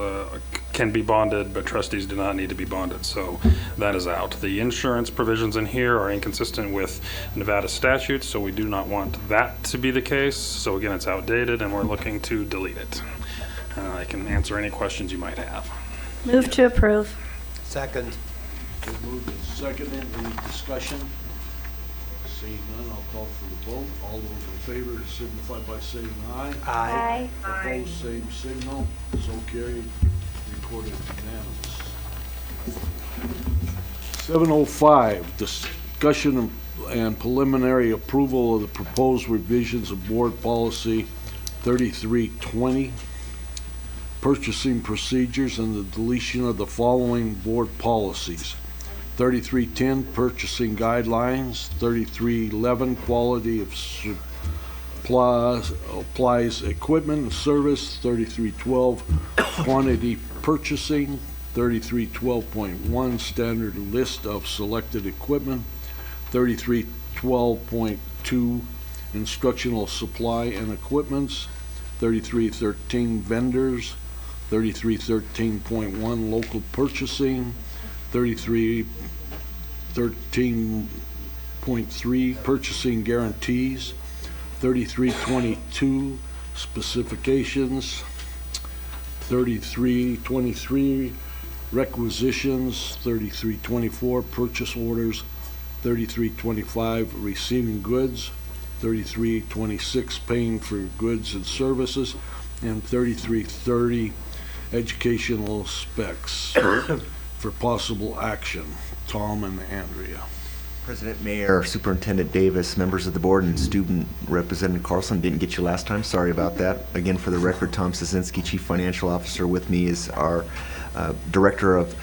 can be bonded, but trustees do not need to be bonded, so that is out. The insurance provisions in here are inconsistent with Nevada statutes, so we do not want that to be the case. So again, it's outdated, and we're looking to delete it. I can answer any questions you might have. Move to approve. Second. Been moved and seconded. Any discussion? Seeing none, I'll call for the vote. All those in favor signify by saying aye. Aye. Opposed, same signal. So carried. Recorded unanimous. 7:05, discussion and preliminary approval of the proposed revisions of Board Policy 3320, purchasing procedures, and the deletion of the following board policies. 3310, purchasing guidelines. 3311, quality of supplies, equipment, and service. 3312, quantity purchasing. 3312.1, standard list of selected equipment. 3312.2, instructional supply and equipments. 3313, vendors. 3313.1, local purchasing. 3313.3, purchasing guarantees. 3322, specifications. 3323, requisitions. 3324, purchase orders. 3325, receiving goods. 3326, paying for goods and services. And 3330, educational specs for possible action. Tom and Andrea. President, Mayor, Superintendent Davis, members of the board, and Student Representative Carlson, didn't get you last time. Sorry about that. Again, for the record, Tom Sosinski, Chief Financial Officer. With me is our Director of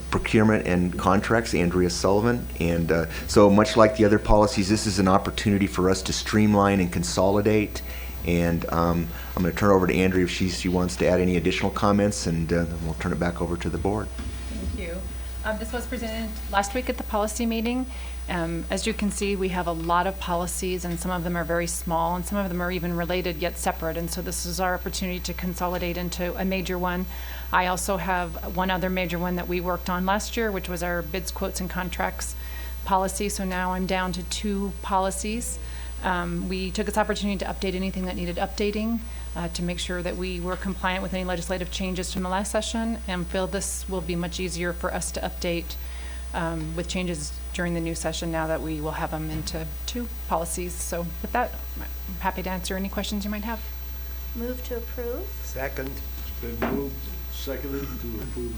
Procurement and Contracts, Andrea Sullivan. And so much like the other policies, this is an opportunity for us to streamline and consolidate. And I'm going to turn it over to Andrea if she wants to add any additional comments, and then we'll turn it back over to the board. Thank you. This was presented last week at the policy meeting. As you can see, we have a lot of policies, and some of them are very small, and some of them are even related yet separate. And so this is our opportunity to consolidate into a major one. I also have one other major one that we worked on last year, which was our bids, quotes, and contracts policy. So now I'm down to 2 policies. We took this opportunity to update anything that needed updating to make sure that we were compliant with any legislative changes from the last session, and feel this will be much easier for us to update with changes during the new session now that we will have them into 2 policies. So with that, I'm happy to answer any questions you might have. Move to approve. Second. It's been moved, seconded to approve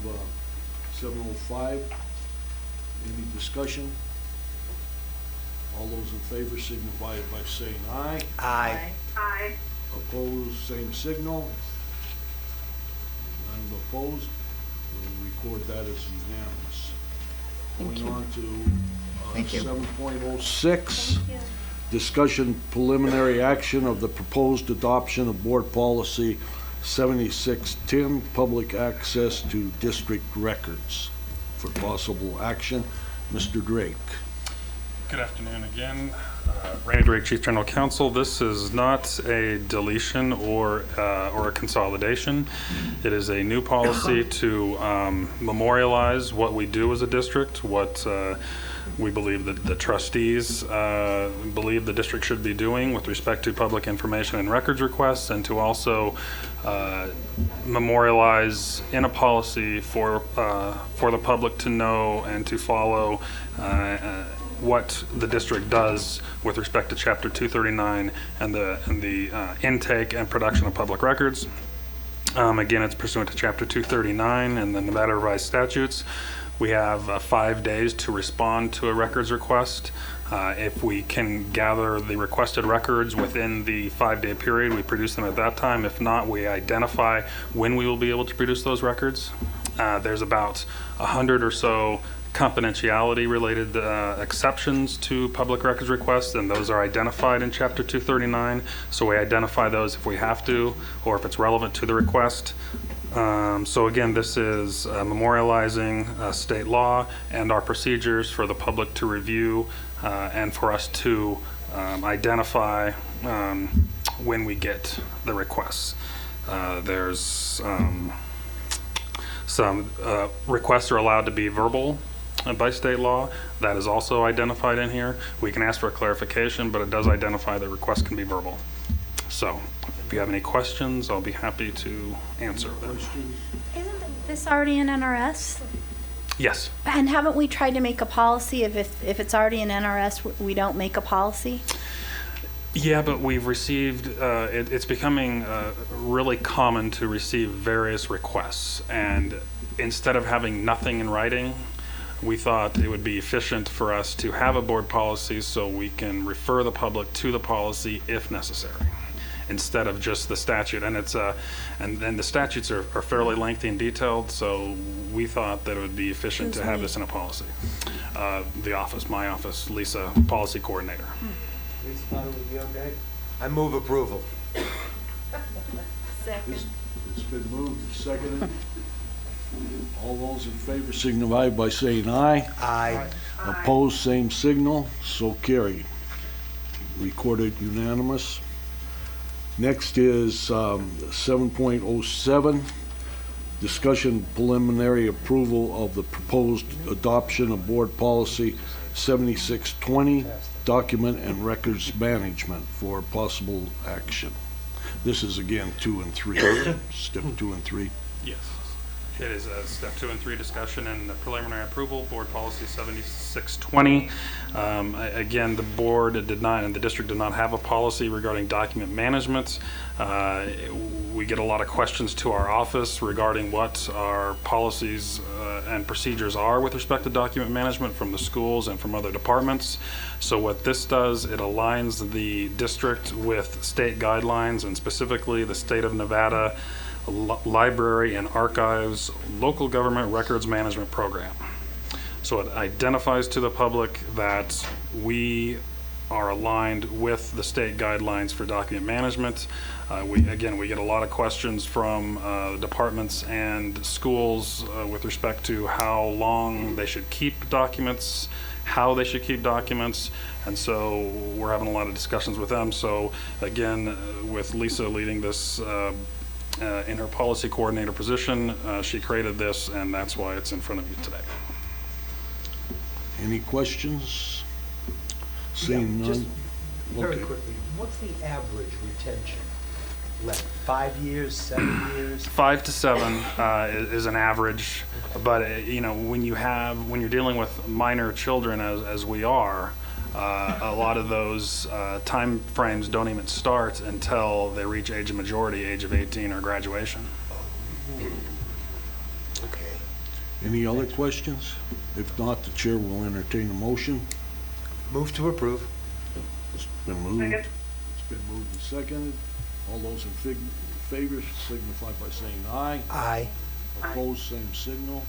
705. Any discussion? All those in favor signify by saying aye. Aye. Aye. Opposed, same signal. None opposed. We'll record that as unanimous. Going on to 7.06. Discussion preliminary action of the proposed adoption of Board Policy 7610, public access to district records. For possible action, Mr. Drake. Good afternoon again. Randy Drake, Chief General Counsel. This is not a deletion or a consolidation. It is a new policy to memorialize what we do as a district, what we believe that the trustees believe the district should be doing with respect to public information and records requests, and to also memorialize in a policy for the public to know and to follow what the district does with respect to Chapter 239 and the intake and production of public records. Again, it's pursuant to Chapter 239 and the Nevada Revised Statutes. We have 5 days to respond to a records request. If we can gather the requested records within the 5-day period, we produce them at that time. If not, we identify when we will be able to produce those records. There's about 100 or so confidentiality related exceptions to public records requests, and those are identified in Chapter 239. So we identify those if we have to, or if it's relevant to the request. So again, this is memorializing state law and our procedures for the public to review and for us to identify when we get the requests. There's some requests are allowed to be verbal by state law. That is also identified in here. We can ask for a clarification, but it does identify that requests can be verbal. So if you have any questions, I'll be happy to answer them. Isn't this already in NRS? Yes. And haven't we tried to make a policy if it's already in NRS, we don't make a policy? Yeah, but we've received, it's becoming really common to receive various requests. And instead of having nothing in writing, we thought it would be efficient for us to have a board policy so we can refer the public to the policy if necessary, instead of just the statute. And it's and the statutes are fairly lengthy and detailed, so we thought that it would be efficient to have this in a policy. The office, my office, Lisa, policy coordinator. Lisa thought it would be okay? I move approval. Second. It's been moved and seconded. All those in favor signify by saying aye. Aye. Opposed, same signal, so carried. Recorded unanimous. Next is 7.07, discussion preliminary approval of the proposed adoption of board policy 7620, document and records management for possible action. This is again 2 and 3, step 2 and 3. Yes. It is a step 2 and 3 discussion and preliminary approval, board policy 7620. Again, the board did not, and the district did not have a policy regarding document management. We get a lot of questions to our office regarding what our policies and procedures are with respect to document management from the schools and from other departments. So what this does, it aligns the district with state guidelines, and specifically the state of Nevada Library and Archives Local Government Records Management Program. So it identifies to the public that we are aligned with the state guidelines for document management. We get a lot of questions from departments and schools with respect to how long they should keep documents, how they should keep documents, and so we're having a lot of discussions with them. So again, with Lisa leading this in her policy coordinator position, she created this, and that's why it's in front of you today. Any questions? Seeing Just none? very Okay. quickly, what's the average retention left? 5 years, 7 years? 5 to 7 is an average, but when you're dealing with minor children as we are, a lot of those time frames don't even start until they reach age of majority, age of 18 or graduation. Okay. Any other questions? If not, the chair will entertain a motion. Move to approve. It's been moved. Second. It's been moved and seconded. All those in favor signify by saying aye. Aye. Opposed, same signal.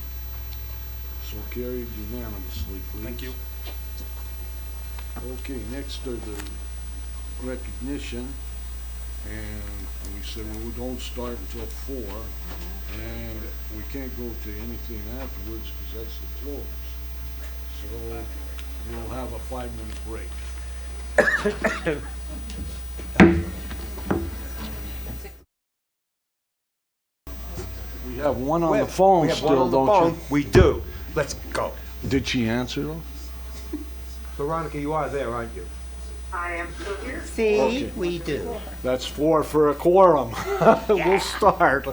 So carried unanimously, please. Thank you. Okay, next are the recognition, and we said we don't start until 4, and we can't go to anything afterwards because that's the close. So we'll have a 5-minute break. We have one on the phone We have one still, on the don't phone. you? We do. Let's go. Did she answer though? Veronica, you are there, aren't you? I am still here. See, Okay. we do. That's 4 for a quorum. We'll start.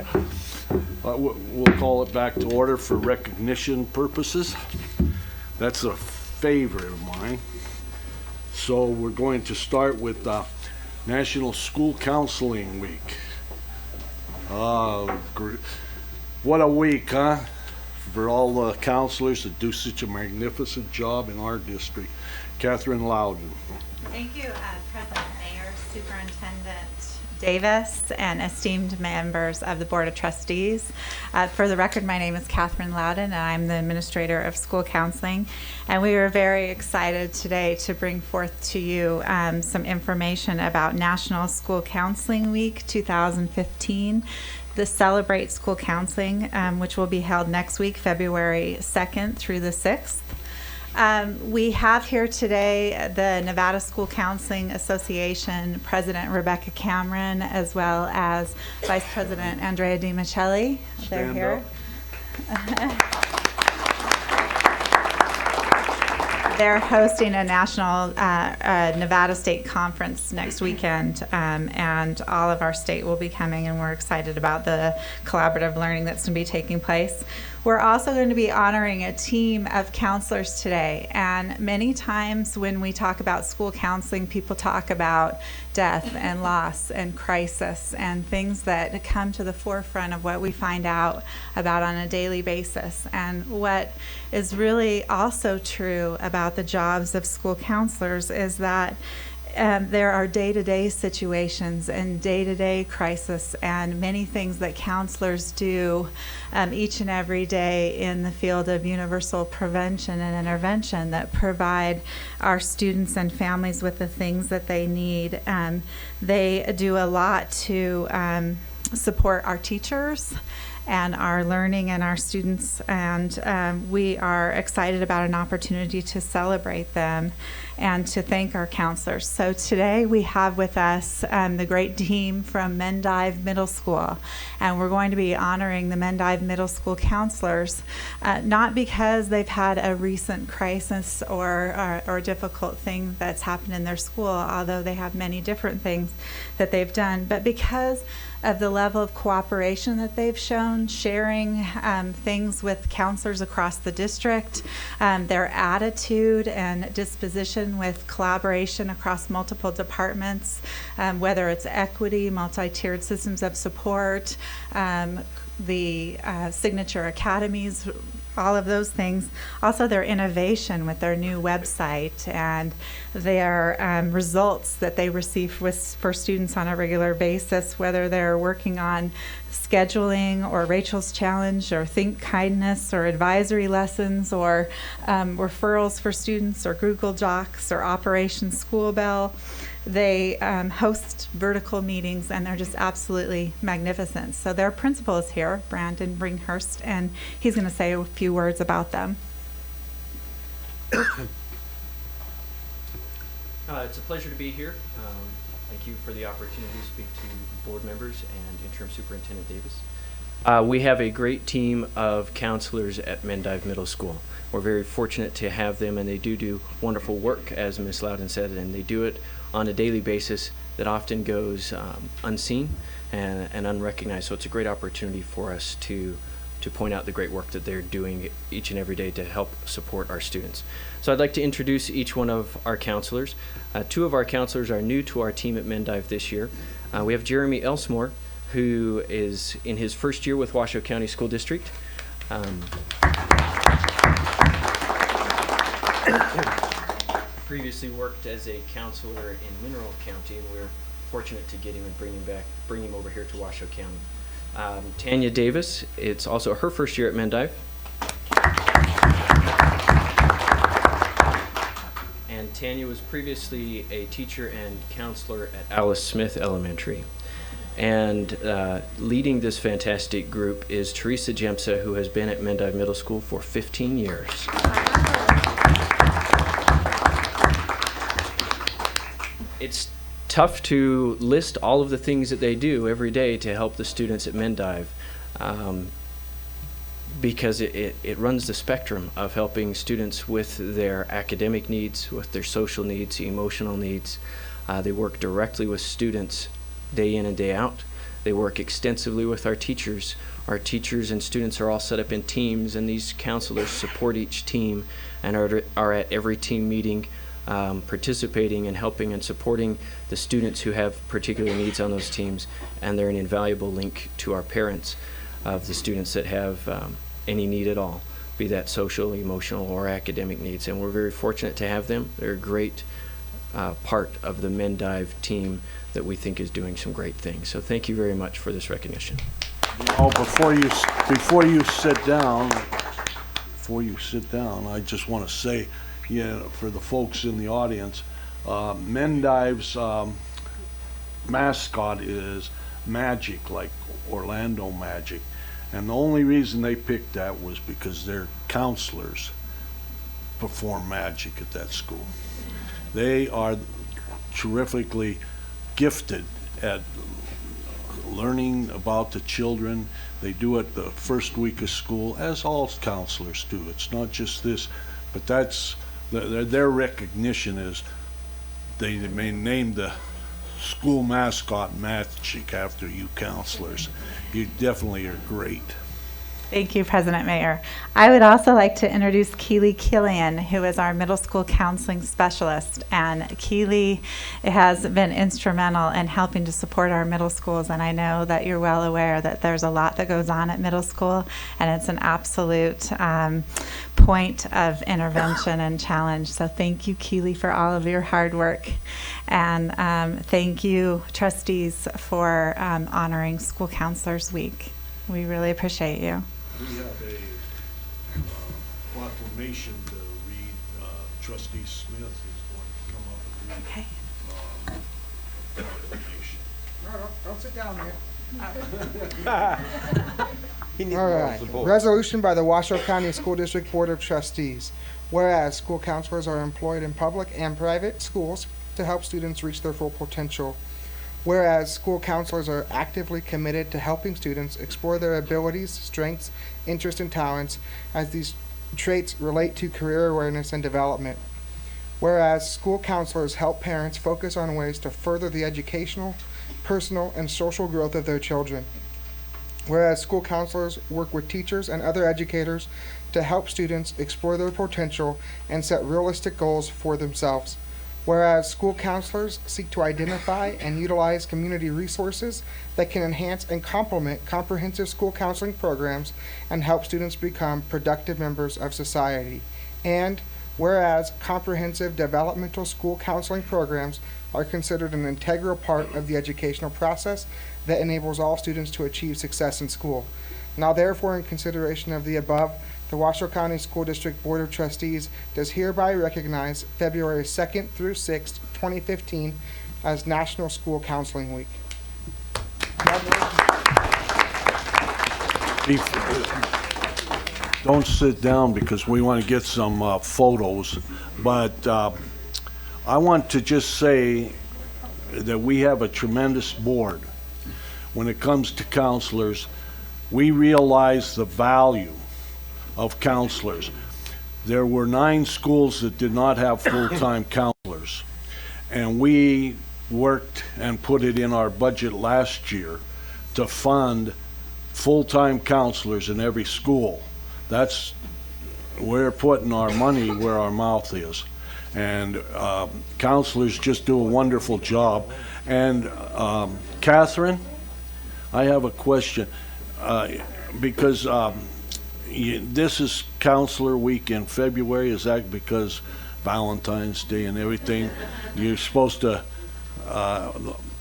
We'll call it back to order for recognition purposes. That's the favorite of mine. So we're going to start with National School Counseling Week. What a week, huh? For all the counselors that do such a magnificent job in our district. Catherine Loudon. Thank you, President Mayor, Superintendent Davis, and esteemed members of the Board of Trustees. For the record, my name is Catherine Loudon, and I'm the Administrator of School Counseling. And we are very excited today to bring forth to you some information about National School Counseling Week 2015. The Celebrate School Counseling, which will be held next week, February 2nd through the 6th. We have here today the Nevada School Counseling Association President Rebecca Cameron, as well as Vice President Andrea DiMichele. They're here. They're hosting a national Nevada State Conference next weekend, and all of our state will be coming, and we're excited about the collaborative learning that's going to be taking place. We're also going to be honoring a team of counselors today, and many times when we talk about school counseling, people talk about death and loss and crisis and things that come to the forefront of what we find out about on a daily basis. And what is really also true about the jobs of school counselors is that there are day-to-day situations and day-to-day crisis and many things that counselors do each and every day in the field of universal prevention and intervention that provide our students and families with the things that they need. They do a lot to support our teachers and our learning and our students, and we are excited about an opportunity to celebrate them and to thank our counselors. So today we have with us the great team from Mendive Middle School, and we're going to be honoring the Mendive Middle School counselors, not because they've had a recent crisis or difficult thing that's happened in their school, although they have many different things that they've done, but because of the level of cooperation that they've shown, sharing things with counselors across the district, their attitude and disposition with collaboration across multiple departments, whether it's equity, multi-tiered systems of support, the signature academies, all of those things. Also their innovation with their new website and their results that they receive for students on a regular basis, whether they're working on scheduling or Rachel's Challenge or Think Kindness or advisory lessons or referrals for students or Google Docs or Operation School Bell. They host vertical meetings, and they're just absolutely magnificent. So their principal is here, Brandon Bringhurst, and he's going to say a few words about them. It's a pleasure to be here. Thank you for the opportunity to speak to board members and Interim Superintendent Davis. We have a great team of counselors at Mendive Middle School. We're very fortunate to have them, and they do wonderful work, as Ms. Loudon said, and they do it on a daily basis that often goes unseen and unrecognized. So it's a great opportunity for us to point out the great work that they're doing each and every day to help support our students. So I'd like to introduce each one of our counselors. Two of our counselors are new to our team at Mendive this year. We have Jeremy Elsmore, who is in his first year with Washoe County School District. Previously worked as a counselor in Mineral County, and we're fortunate to get him and bring him over here to Washoe County. Tanya Davis, it's also her first year at Mendive. And Tanya was previously a teacher and counselor at Alice Smith Elementary. And leading this fantastic group is Teresa Jemsa, who has been at Mendive Middle School for 15 years. It's tough to list all of the things that they do every day to help the students at Mendive, because it runs the spectrum of helping students with their academic needs, with their social needs, emotional needs. They work directly with students day in and day out. They work extensively with our teachers. Our teachers and students are all set up in teams, and these counselors support each team and are at every team meeting, participating and helping and supporting the students who have particular needs on those teams. And they're an invaluable link to our parents of the students that have any need at all, be that social, emotional, or academic needs. And we're very fortunate to have them. They're a great part of the Mendive team that we think is doing some great things. So thank you very much for this recognition. Oh, before you sit down, I just want to say, for the folks in the audience, Mendive's mascot is magic, like Orlando Magic. And the only reason they picked that was because their counselors perform magic at that school. They are terrifically gifted at learning about the children. They do it the first week of school, as all counselors do. It's not just this, but that's their recognition is they may name the school mascot Magic after you counselors. You definitely are great. Thank you, President Mayer. I would also like to introduce Keely Killian, who is our middle school counseling specialist. And Keely has been instrumental in helping to support our middle schools. And I know that you're well aware that there's a lot that goes on at middle school, and it's an absolute point of intervention and challenge. So thank you, Keely, for all of your hard work. And thank you, trustees, for honoring School Counselors Week. We really appreciate you. We have a proclamation to read. Trustee Smith is going to come up and read. Okay. Proclamation. No, don't sit down He All right. Resolution by the Washoe County School District Board of Trustees. Whereas school counselors are employed in public and private schools to help students reach their full potential. Whereas school counselors are actively committed to helping students explore their abilities, strengths, interests, and talents as these traits relate to career awareness and development. Whereas school counselors help parents focus on ways to further the educational, personal, and social growth of their children. Whereas school counselors work with teachers and other educators to help students explore their potential and set realistic goals for themselves. Whereas school counselors seek to identify and utilize community resources that can enhance and complement comprehensive school counseling programs and help students become productive members of society. And whereas comprehensive developmental school counseling programs are considered an integral part of the educational process that enables all students to achieve success in school. Now therefore, in consideration of the above, the Washoe County School District Board of Trustees does hereby recognize February 2nd through 6th, 2015 as National School Counseling Week. Don't sit down because we want to get some photos, but I want to just say that we have a tremendous board. When it comes to counselors, we realize the value of counselors. There were 9 schools that did not have full-time counselors, and we worked and put it in our budget last year to fund full-time counselors in every school. That's, we're putting our money where our mouth is. And counselors just do a wonderful job. And Catherine, I have a question, because this is Counselor Week in February. Is that because Valentine's Day and everything? You're supposed to,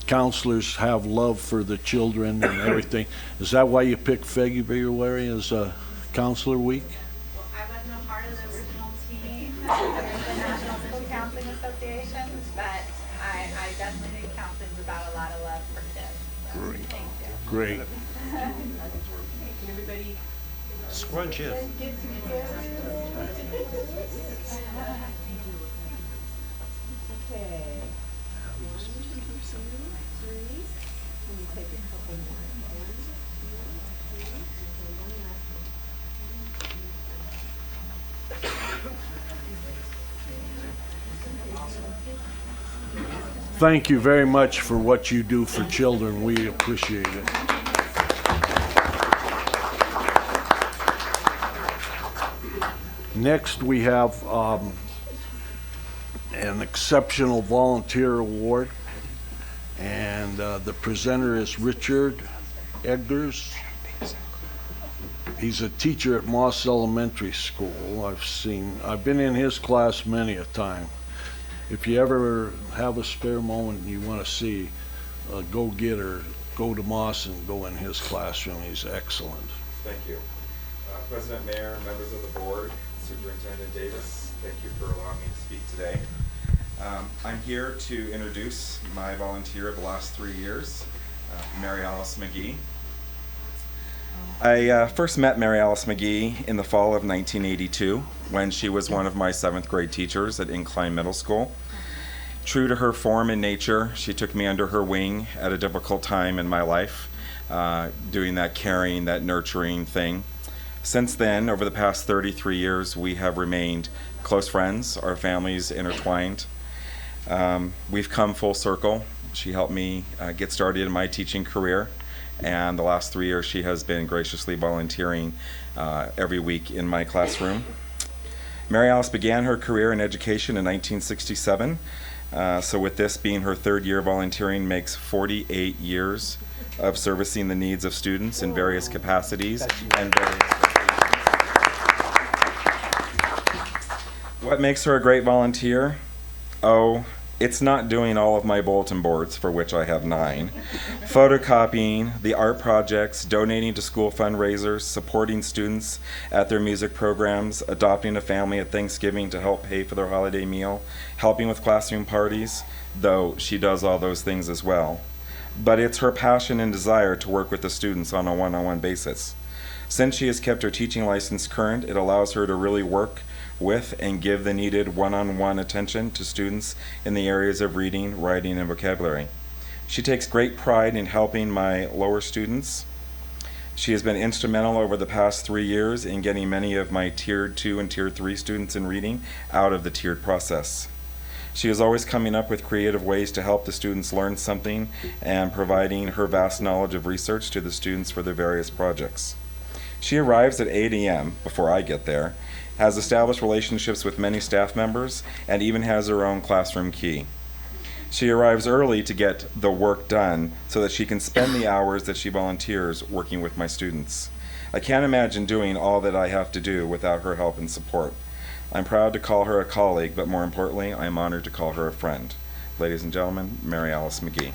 counselors have love for the children and everything. Is that why you picked February as Counselor Week? Well, I wasn't a part of the original team of the National School Counseling Association, but I definitely think counseling is about a lot of love for kids. So Great. Thank you. Great. Can everybody scrunch in? Okay. thank you very much for what you do for children. We appreciate it. Next, we have an exceptional volunteer award, and the presenter is Richard Eggers. He's a teacher at Moss Elementary School. I've been in his class many a time. If you ever have a spare moment and you want to see, go to Moss and go in his classroom. He's excellent. Thank you. President Mayer, members of the board, Superintendent Davis, thank you for allowing me to speak today. I'm here to introduce my volunteer of the last 3 years, Mary Alice McGee. I first met Mary Alice McGee in the fall of 1982 when she was one of my 7th grade teachers at Incline Middle School. True to her form and nature, she took me under her wing at a difficult time in my life, doing that caring, that nurturing thing. Since then, over the past 33 years, we have remained close friends, our families intertwined. We've come full circle. She helped me get started in my teaching career, and the last 3 years she has been graciously volunteering every week in my classroom. Mary Alice began her career in education in 1967, so with this being her 3rd year volunteering makes 48 years of servicing the needs of students in various capacities and various What makes her a great volunteer? Oh, it's not doing all of my bulletin boards, for which I have 9, photocopying, the art projects, donating to school fundraisers, supporting students at their music programs, adopting a family at Thanksgiving to help pay for their holiday meal, helping with classroom parties, though she does all those things as well. But it's her passion and desire to work with the students on a one-on-one basis. Since she has kept her teaching license current, it allows her to really work with and give the needed one-on-one attention to students in the areas of reading, writing, and vocabulary. She takes great pride in helping my lower students. She has been instrumental over the past 3 years in getting many of my Tier 2 and Tier 3 students in reading out of the tiered process. She is always coming up with creative ways to help the students learn something and providing her vast knowledge of research to the students for their various projects. She arrives at 8 a.m. before I get there, has established relationships with many staff members, and even has her own classroom key. She arrives early to get the work done so that she can spend the hours that she volunteers working with my students. I can't imagine doing all that I have to do without her help and support. I'm proud to call her a colleague, but more importantly, I am honored to call her a friend. Ladies and gentlemen, Mary Alice McGee.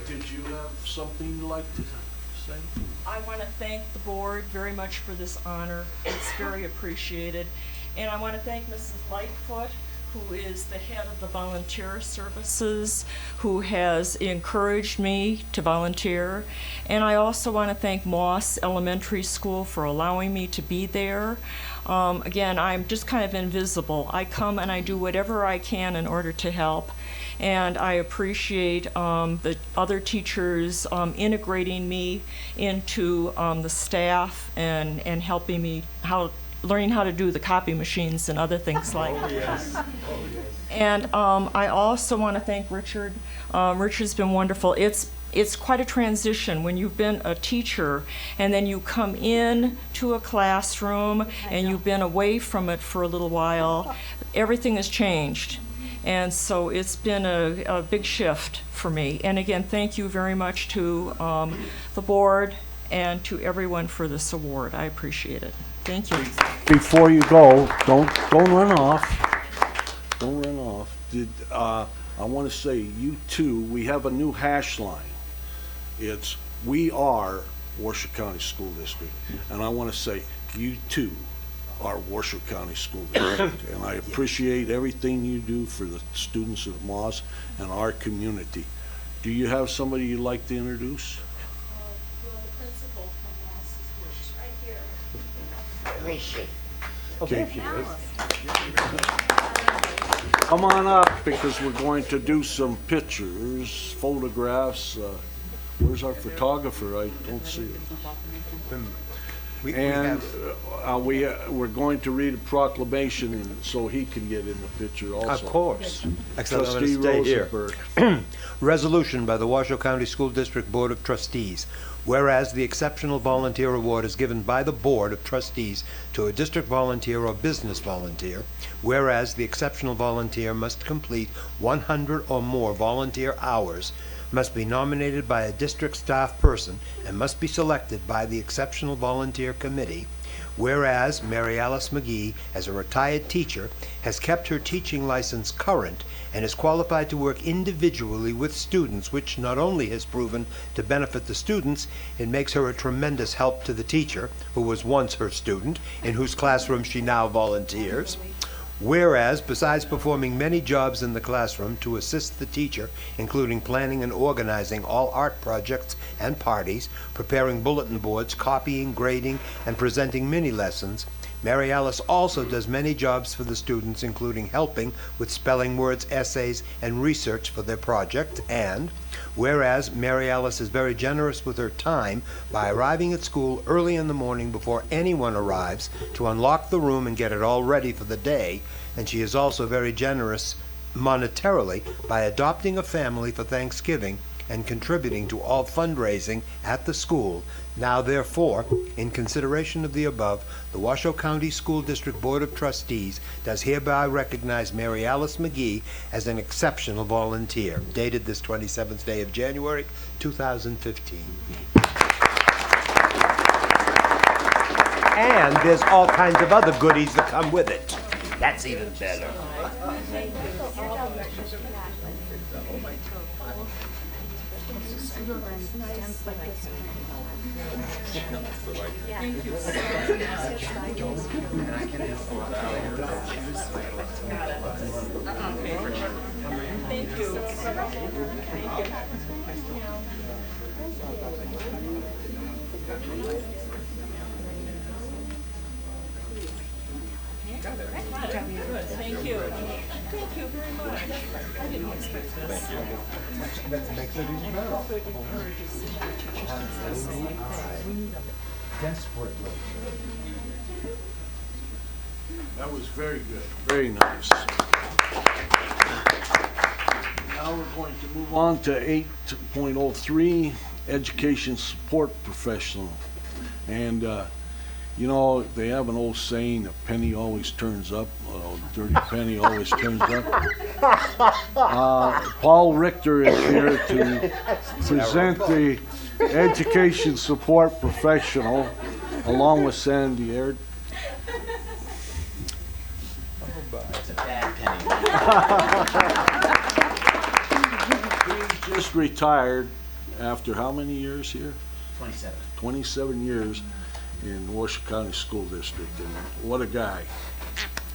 Did you have something you'd like to say? I want to thank the board very much for this honor. It's very appreciated. And I want to thank Mrs. Lightfoot, who is the head of the volunteer services, who has encouraged me to volunteer. And I also want to thank Moss Elementary School for allowing me to be there. Again, I'm just kind of invisible. I come and I do whatever I can in order to help. And I appreciate the other teachers integrating me into the staff and helping me learning how to do the copy machines and other things like that. Yes. And I also want to thank Richard. Richard's been wonderful. It's quite a transition when you've been a teacher and then you come in to a classroom and you've been away from it for a little while. Everything has changed. And so it's been a big shift for me. And again, thank you very much to the board and to everyone for this award. I appreciate it. Thank you. Before you go, don't run off. Don't run off. I want to say, you too, we have a new hash line. It's "We are Washoe County School District." And I want to say, you too are Washoe County School District. And I appreciate everything you do for the students of Moss and our community. Do you have somebody you'd like to introduce? Well, the principal from Moss is right here. Where is she? Okay. Come on up, because we're going to do some pictures, photographs. Where's our photographer? I don't see her. We're going to read a proclamation so he can get in the picture also. Of course. Excellent. I'm Trustee going to stay here. Rosenberg. Resolution by the Washoe County School District Board of Trustees. Whereas the Exceptional Volunteer Award is given by the Board of Trustees to a district volunteer or business volunteer. Whereas the exceptional volunteer must complete 100 or more volunteer hours, must be nominated by a district staff person, and must be selected by the Exceptional Volunteer Committee. Whereas Mary Alice McGee, as a retired teacher, has kept her teaching license current and is qualified to work individually with students, which not only has proven to benefit the students, it makes her a tremendous help to the teacher, who was once her student, in whose classroom she now volunteers. Whereas, besides performing many jobs in the classroom to assist the teacher, including planning and organizing all art projects and parties, preparing bulletin boards, copying, grading, and presenting mini lessons, Mary Alice also does many jobs for the students, including helping with spelling words, essays, and research for their project. And whereas Mary Alice is very generous with her time by arriving at school early in the morning before anyone arrives to unlock the room and get it all ready for the day, and she is also very generous monetarily by adopting a family for Thanksgiving and contributing to all fundraising at the school. Now, therefore, in consideration of the above, the Washoe County School District Board of Trustees does hereby recognize Mary Alice McGee as an exceptional volunteer, dated this 27th day of January, 2015. And there's all kinds of other goodies that come with it. That's even better. Thank you. Thank you. Thank you. Thank you very much. I didn't expect this. Thank you. That makes it even better. Desperately. That was very good, very nice. Now we're going to move on to 8.03, Education Support Professional. And you know, they have an old saying, a penny always turns up, a dirty penny always turns up. Paul Richter is here to present the Education Support Professional, along with Sandy Aird. It's a bad penny. He just retired after how many years here? 27. 27 years in Washoe County School District, and what a guy.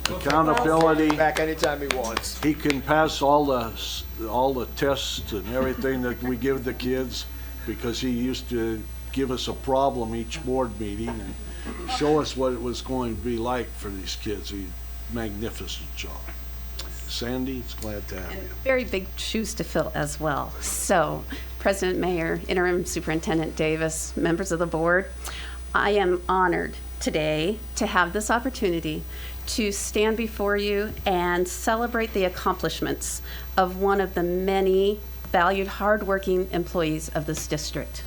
Accountability. Back anytime he wants. He can pass all the tests and everything that we give the kids, because he used to give us a problem each board meeting and show us what it was going to be like for these kids. Magnificent job. Sandy, it's glad to have you. Very big shoes to fill as well. So, President Mayor, Interim Superintendent Davis, members of the board, I am honored today to have this opportunity to stand before you and celebrate the accomplishments of one of the many valued, hardworking employees of this district.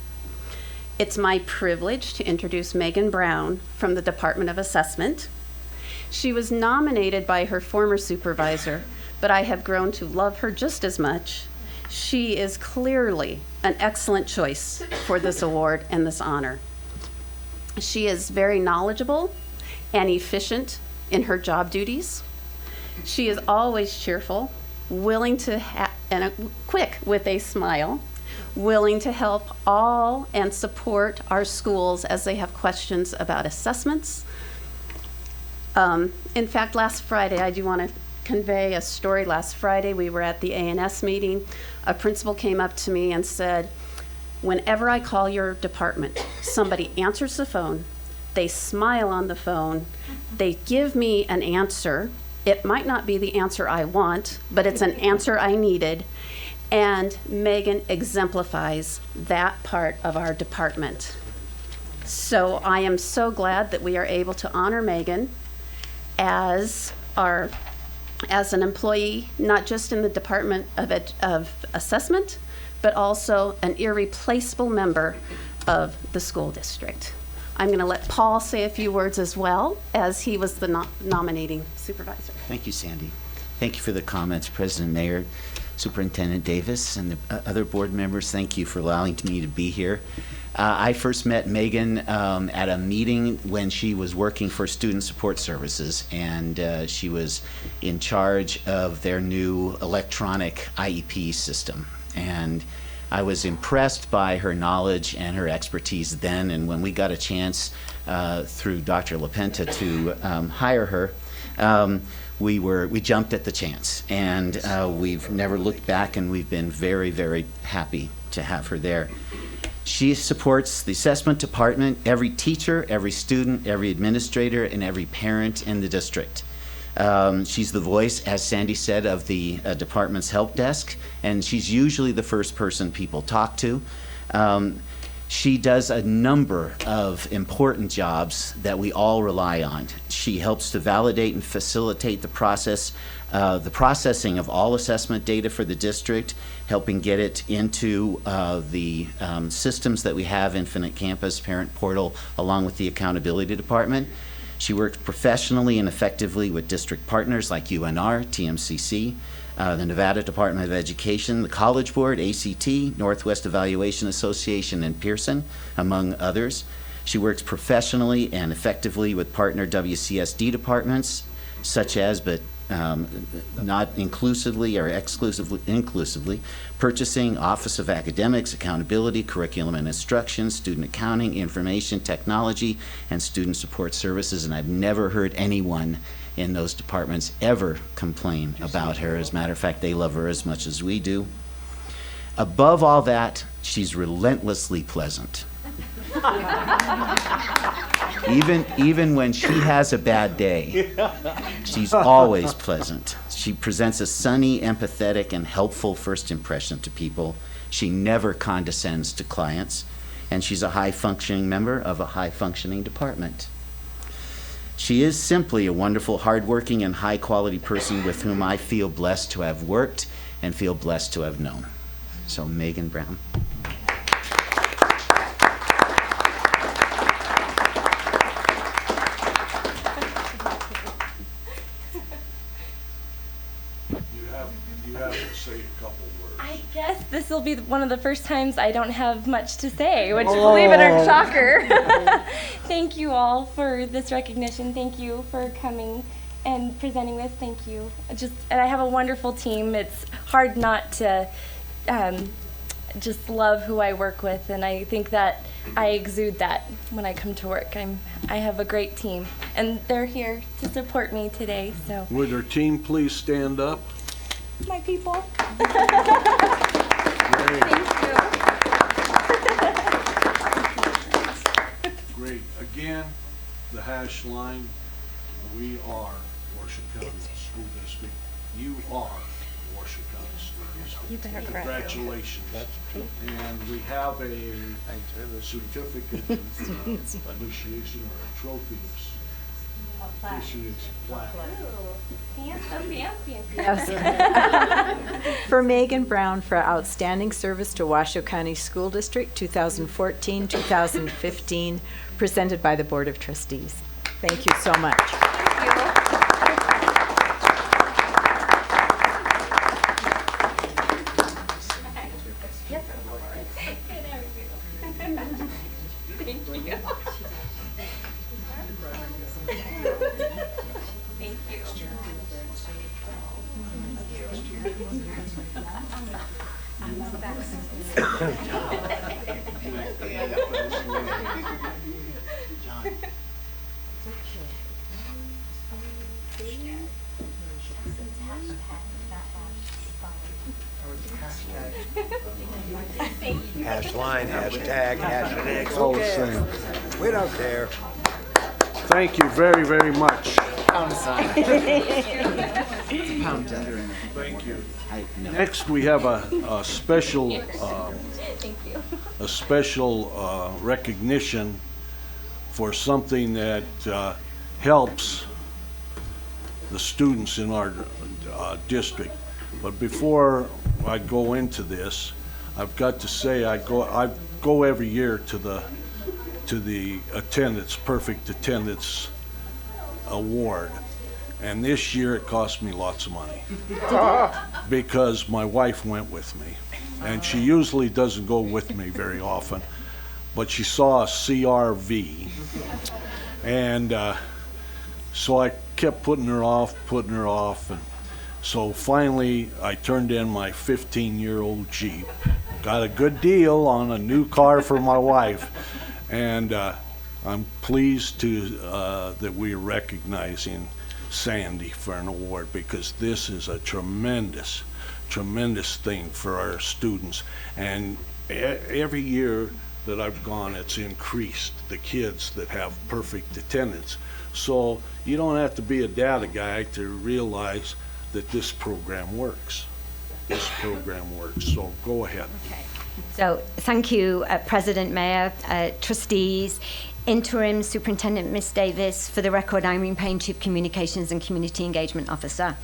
It's my privilege to introduce Megan Brown from the Department of Assessment. She was nominated by her former supervisor, but I have grown to love her just as much. She is clearly an excellent choice for this award and this honor. She is very knowledgeable and efficient in her job duties. She is always cheerful, willing to and quick with a smile, willing to help all and support our schools as they have questions about assessments. In fact, last Friday, I do want to convey a story. Last Friday, we were at the A&S meeting. A principal came up to me and said, whenever I call your department, somebody answers the phone, they smile on the phone, they give me an answer. It might not be the answer I want, but it's an answer I needed. And Megan exemplifies that part of our department. So I am so glad that we are able to honor Megan as an employee, not just in the Department of Assessment, but also an irreplaceable member of the school district. I'm going to let Paul say a few words as well, as he was the nominating supervisor. Thank you, Sandy. Thank you for the comments, President Mayer, Superintendent Davis, and the other board members. Thank you for allowing me to be here. I first met Megan at a meeting when she was working for Student Support Services, and she was in charge of their new electronic IEP system. And I was impressed by her knowledge and her expertise then, and when we got a chance through Dr. LaPenta to hire her, we jumped at the chance, and we've never looked back, and we've been very, very happy to have her there. She supports the assessment department, every teacher, every student, every administrator, and every parent in the district. She's the voice, as Sandy said, of the department's help desk, and she's usually the first person people talk to. She does a number of important jobs that we all rely on. She helps to validate and facilitate the processing of all assessment data for the district, helping get it into the systems that we have, Infinite Campus, Parent Portal, along with the Accountability Department. She works professionally and effectively with district partners like UNR, TMCC, the Nevada Department of Education, the College Board, ACT, Northwest Evaluation Association, and Pearson, among others. She works professionally and effectively with partner WCSD departments, such as, but not inclusively or inclusively, purchasing, Office of Academics, Accountability, Curriculum and Instruction, Student Accounting, Information Technology, and Student Support Services, and I've never heard anyone in those departments ever complain about her. As a matter of fact, they love her as much as we do. Above all that, she's relentlessly pleasant. Even when she has a bad day, she's always pleasant. She presents a sunny, empathetic, and helpful first impression to people. She never condescends to clients, and she's a high-functioning member of a high-functioning department. She is simply a wonderful, hardworking, and high-quality person with whom I feel blessed to have worked and feel blessed to have known. So, Megan Brown. You have to say a couple words. I guess this will be one of the first times I don't have much to say, which, believe it or shocker. Thank you all for this recognition. Thank you for coming and presenting this. Thank you. And I have a wonderful team. It's hard not to just love who I work with, and I think that I exude that when I come to work. I have a great team, and they're here to support me today. So, would our team please stand up? my people. Great. Thank you. Great. Again, the hash line, we are Washoe County School District. You are Washoe County School District. You better correct. Congratulations. And we have a certificate of appreciation or a trophy of appreciation plaque. Yes. For Megan Brown for outstanding service to Washoe County School District 2014-2015, presented by the Board of Trustees. Thank you so much. Hash line, hashtag, hashtag. All the same. We don't care. Thank you very, very much. Pound sign. Pound tender. Thank you. Next, we have a special recognition for something that helps the students in our district. But before I go into this, I've got to say I go every year to the attendance, perfect attendance award. And this year it cost me lots of money because my wife went with me. And she usually doesn't go with me very often, but she saw a CRV. And so I kept putting her off. And so finally I turned in my 15-year-old Jeep. Got a good deal on a new car for my wife. And I'm pleased that we're recognizing Sandy for an award, because this is a tremendous thing for our students. And every year that I've gone, it's increased the kids that have perfect attendance. So you don't have to be a data guy to realize that this program works. So go ahead. Okay. So thank you, President, Mayor, trustees, Interim Superintendent Ms. Davis. For the record, Irene Payne, Chief Communications and Community Engagement Officer.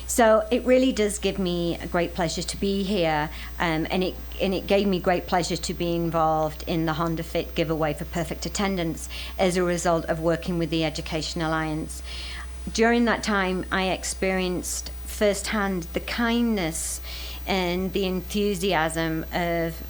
So it really does give me a great pleasure to be here, and it gave me great pleasure to be involved in the Honda Fit giveaway for perfect attendance as a result of working with the Education Alliance. During that time, I experienced firsthand the kindness and the enthusiasm of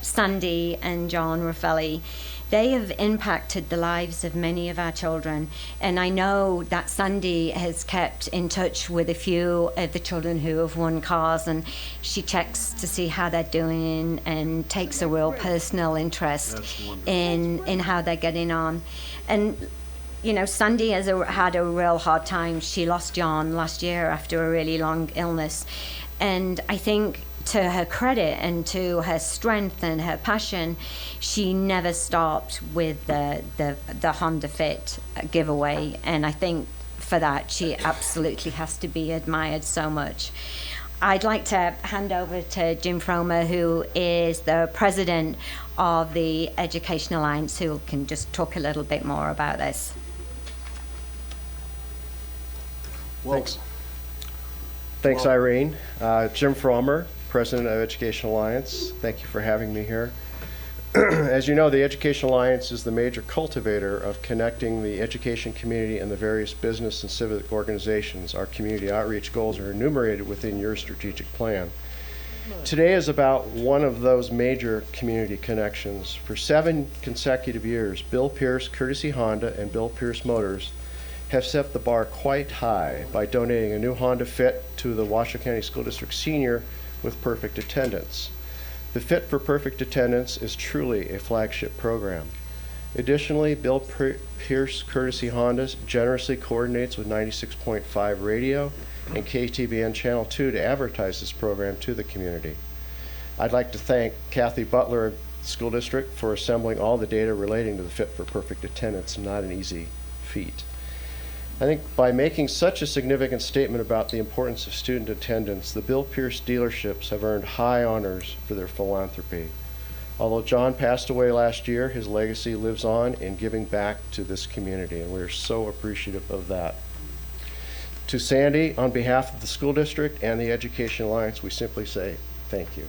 Sandy and John Raffelli. They have impacted the lives of many of our children, and I know that Sandy has kept in touch with a few of the children who have won cars, and she checks to see how they're doing and takes a real personal interest in how they're getting on. And you know, Sandy has had a real hard time. She lost John last year after a really long illness, and I think, to her credit and to her strength and her passion, she never stopped with the Honda Fit giveaway. And I think for that, she absolutely has to be admired so much. I'd like to hand over to Jim Fromer, who is the president of the Education Alliance, who can just talk a little bit more about this. Thanks, Irene. Jim Fromer, President of Education Alliance. Thank you for having me here. As you know, the Education Alliance is the major cultivator of connecting the education community and the various business and civic organizations. Our community outreach goals are enumerated within your strategic plan. Today is about one of those major community connections. For 7 consecutive years, Bill Pierce Courtesy Honda and Bill Pierce Motors have set the bar quite high by donating a new Honda Fit to the Washoe County School District Senior with perfect attendance. The Fit for Perfect Attendance is truly a flagship program. Additionally, Bill Pierce Courtesy Honda generously coordinates with 96.5 radio and KTBN Channel 2 to advertise this program to the community. I'd like to thank Kathy Butler of the School District for assembling all the data relating to the Fit for Perfect Attendance. Not an easy feat. I think by making such a significant statement about the importance of student attendance, the Bill Pierce dealerships have earned high honors for their philanthropy. Although John passed away last year, his legacy lives on in giving back to this community, and we're so appreciative of that. To Sandy, on behalf of the school district and the Education Alliance, we simply say thank you.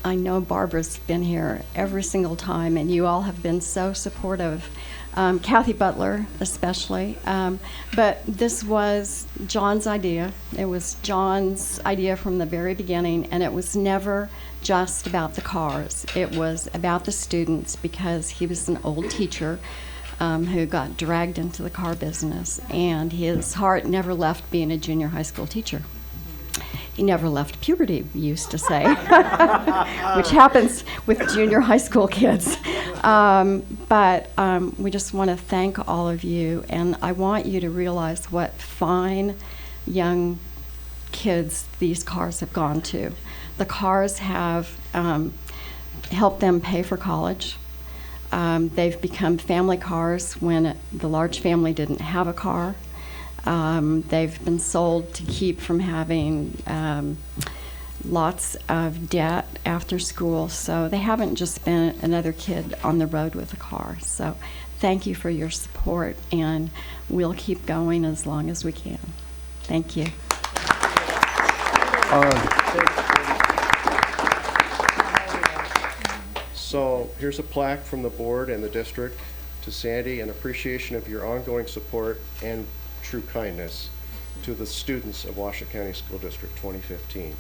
I know Barbara's been here every single time, and you all have been so supportive. Kathy Butler, especially. But this was John's idea. It was John's idea from the very beginning, and it was never just about the cars. It was about the students, because he was an old teacher who got dragged into the car business, and his heart never left being a junior high school teacher. He never left puberty, we used to say, which happens with junior high school kids. But we just want to thank all of you, and I want you to realize what fine young kids these cars have gone to. The cars have helped them pay for college. They've become family cars when the large family didn't have a car. They've been sold to keep from having lots of debt after school. So they haven't just been another kid on the road with a car. So thank you for your support, and we'll keep going as long as we can. Thank you. So here's a plaque from the board and the district to Sandy in appreciation of your ongoing support and true kindness to the students of Washoe County School District 2015.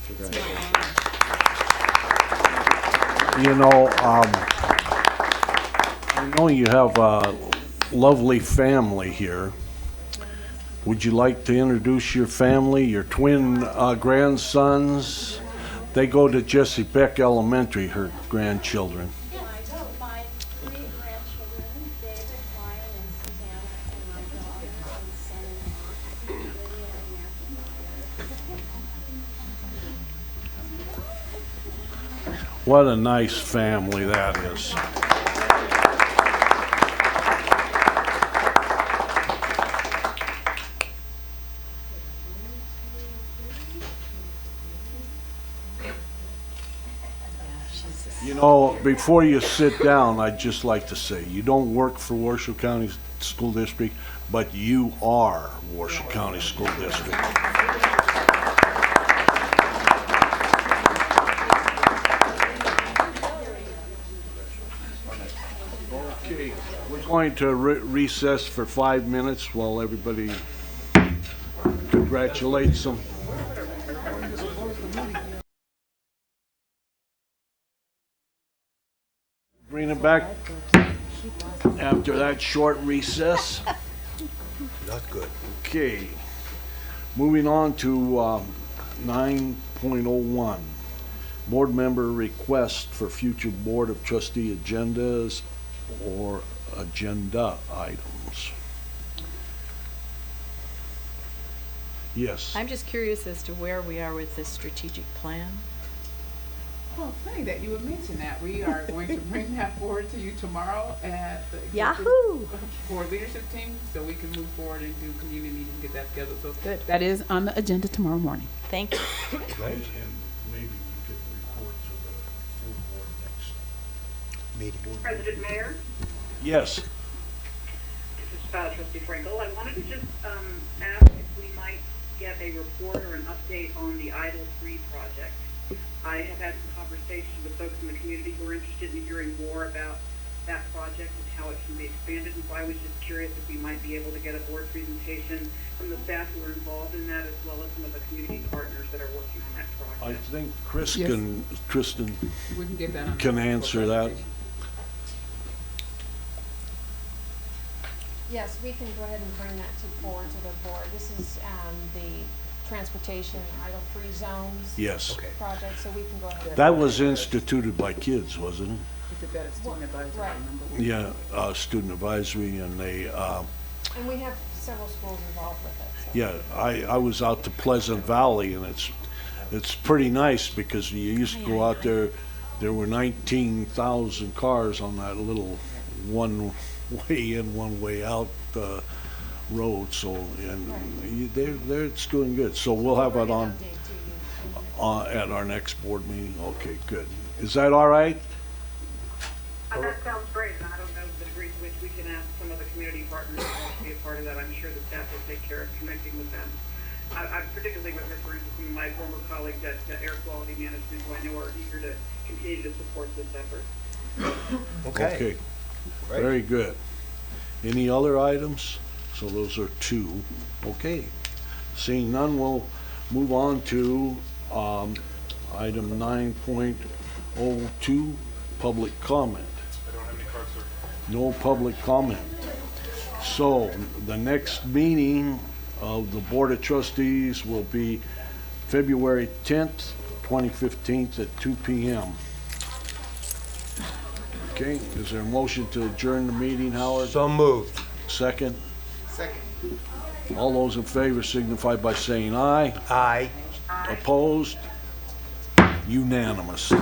Congratulations. You know, I know you have a lovely family here. Would you like to introduce your family, your twin grandsons? They go to Jessie Beck Elementary, her grandchildren. Yeah, I don't. My 3 grandchildren, David, Ryan, and Susanna, and my daughter, and son-in-law, Lydia and Matthew. What a nice family that is. You know, before you sit down, I'd just like to say, you don't work for Washoe County School District, but you are Washoe County School District. Okay, we're going to recess for 5 minutes while everybody congratulates them. Bring it back after that short recess. Not good. Okay, moving on to 9.01. Board member request for future Board of Trustee agendas or agenda items. Yes. I'm just curious as to where we are with this strategic plan. Well, funny that you would mention that. We are going to bring that forward to you tomorrow at the Yahoo! Board leadership team, so we can move forward and do community meetings and get that scheduled. So Good. That is on the agenda tomorrow morning. Thank you. And maybe we could report to the full board next meeting. President Mayor, Yes. this is Trustee Frankel. I wanted to just ask if we might get a report or an update on the Idle 3 project. I have had some conversations with folks in the community who are interested in hearing more about that project and how it can be expanded, and so I was just curious if we might be able to get a board presentation from the staff who are involved in that, as well as some of the community partners that are working on that project. I think Chris Yes. Kristen We can get that on can the answer that. Yes, we can go ahead and bring that forward to the board. This is the transportation idle-free zones Yes. project, so we can go ahead. That was instituted by kids, wasn't it? Is it better student advisory? Right. Yeah, student advisory, and they, And we have several schools involved with it. So. yeah, I was out to Pleasant Valley, and it's pretty nice because you used to go out there were 19,000 cars on that little one way in, one way out road, so, and it's doing good. So we'll have it on at our next board meeting. Okay, good. Is that all right? That sounds great, and I don't know the degree to which we can ask some of the community partners to be a part of that. I'm sure the staff will take care of connecting with them. I'm particularly with referring to some of my former colleagues at Air Quality Management, who I know are eager to continue to support this effort. Okay. Very good. Any other items? So those are 2. Okay. Seeing none, we'll move on to item 9.02, public comment. I don't have any cards, sir. No public comment. So the next meeting of the Board of Trustees will be February 10th, 2015 at 2 p.m. Okay, is there a motion to adjourn the meeting, Howard? So moved. Second? Second. All those in favor signify by saying aye. Aye. Opposed? Unanimous. Yay!